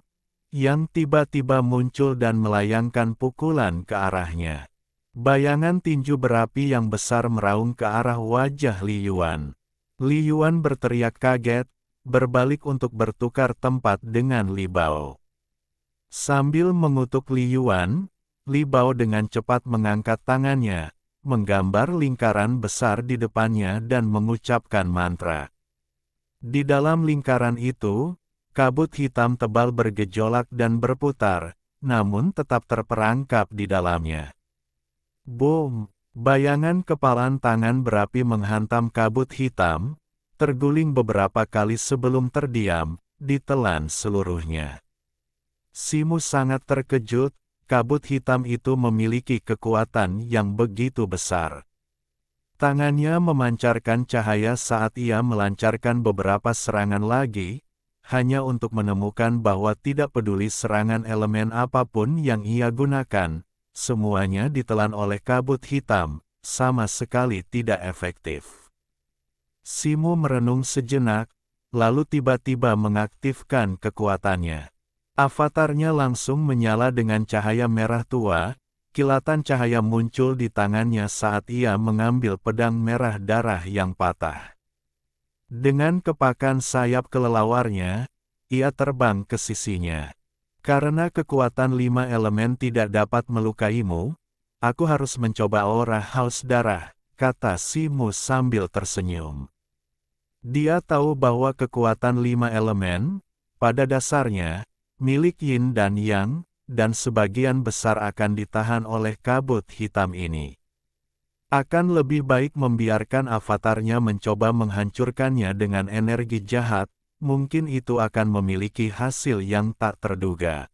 yang tiba-tiba muncul dan melayangkan pukulan ke arahnya. Bayangan tinju berapi yang besar meraung ke arah wajah Li Yuan. Li Yuan berteriak kaget, berbalik untuk bertukar tempat dengan Li Bao. Sambil mengutuk Li Yuan, Li Bao dengan cepat mengangkat tangannya, menggambar lingkaran besar di depannya dan mengucapkan mantra. Di dalam lingkaran itu, kabut hitam tebal bergejolak dan berputar, namun tetap terperangkap di dalamnya. Boom! Bayangan kepalan tangan berapi menghantam kabut hitam, terguling beberapa kali sebelum terdiam, ditelan seluruhnya. Simu sangat terkejut, kabut hitam itu memiliki kekuatan yang begitu besar. Tangannya memancarkan cahaya saat ia melancarkan beberapa serangan lagi, hanya untuk menemukan bahwa tidak peduli serangan elemen apapun yang ia gunakan, semuanya ditelan oleh kabut hitam, sama sekali tidak efektif. Simu merenung sejenak, lalu tiba-tiba mengaktifkan kekuatannya. Avatarnya langsung menyala dengan cahaya merah tua, kilatan cahaya muncul di tangannya saat ia mengambil pedang merah darah yang patah. Dengan kepakan sayap kelelawarnya, ia terbang ke sisinya. Karena kekuatan 5 elemen tidak dapat melukaimu, aku harus mencoba aura haus darah, kata Simu sambil tersenyum. Dia tahu bahwa kekuatan 5 elemen, pada dasarnya, milik Yin dan Yang, dan sebagian besar akan ditahan oleh kabut hitam ini. Akan lebih baik membiarkan avatarnya mencoba menghancurkannya dengan energi jahat, mungkin itu akan memiliki hasil yang tak terduga.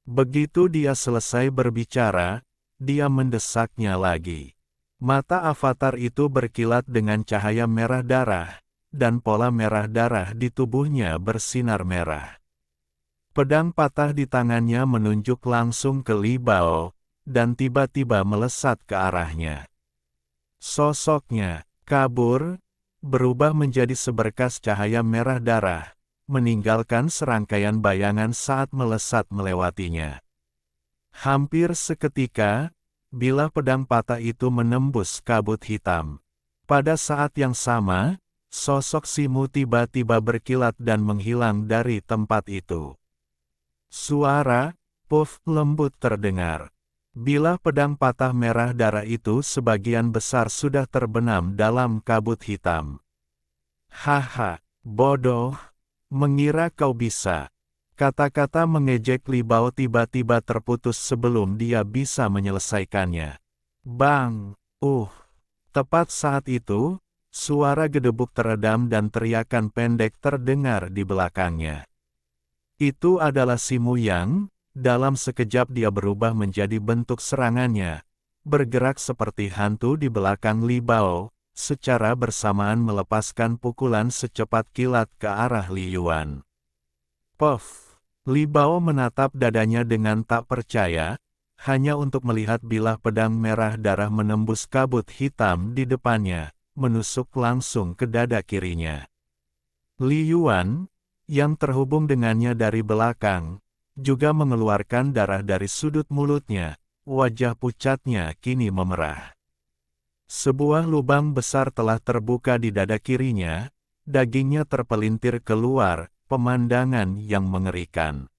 Begitu dia selesai berbicara, dia mendesaknya lagi. Mata avatar itu berkilat dengan cahaya merah darah, dan pola merah darah di tubuhnya bersinar merah. Pedang patah di tangannya menunjuk langsung ke Li Bao, dan tiba-tiba melesat ke arahnya. Sosoknya kabur, berubah menjadi seberkas cahaya merah darah, meninggalkan serangkaian bayangan saat melesat melewatinya. Hampir seketika, bilah pedang patah itu menembus kabut hitam. Pada saat yang sama, sosok Simu tiba-tiba berkilat dan menghilang dari tempat itu. Suara puff lembut terdengar. Bilah pedang patah merah darah itu sebagian besar sudah terbenam dalam kabut hitam. Haha, bodoh, mengira kau bisa. Kata-kata mengejek Li Bao tiba-tiba terputus sebelum dia bisa menyelesaikannya. Bang! Tepat saat itu, Suara gedebuk teredam dan teriakan pendek terdengar di belakangnya. Itu adalah Si Muyang. Dalam sekejap dia berubah menjadi bentuk serangannya, bergerak seperti hantu di belakang Li Bao, secara bersamaan melepaskan pukulan secepat kilat ke arah Li Yuan. Puff! Li Bao menatap dadanya dengan tak percaya, hanya untuk melihat bilah pedang merah darah menembus kabut hitam di depannya, menusuk langsung ke dada kirinya. Li Yuan, yang terhubung dengannya dari belakang, juga mengeluarkan darah dari sudut mulutnya, wajah pucatnya kini memerah. Sebuah lubang besar telah terbuka di dada kirinya, dagingnya terpelintir keluar, pemandangan yang mengerikan.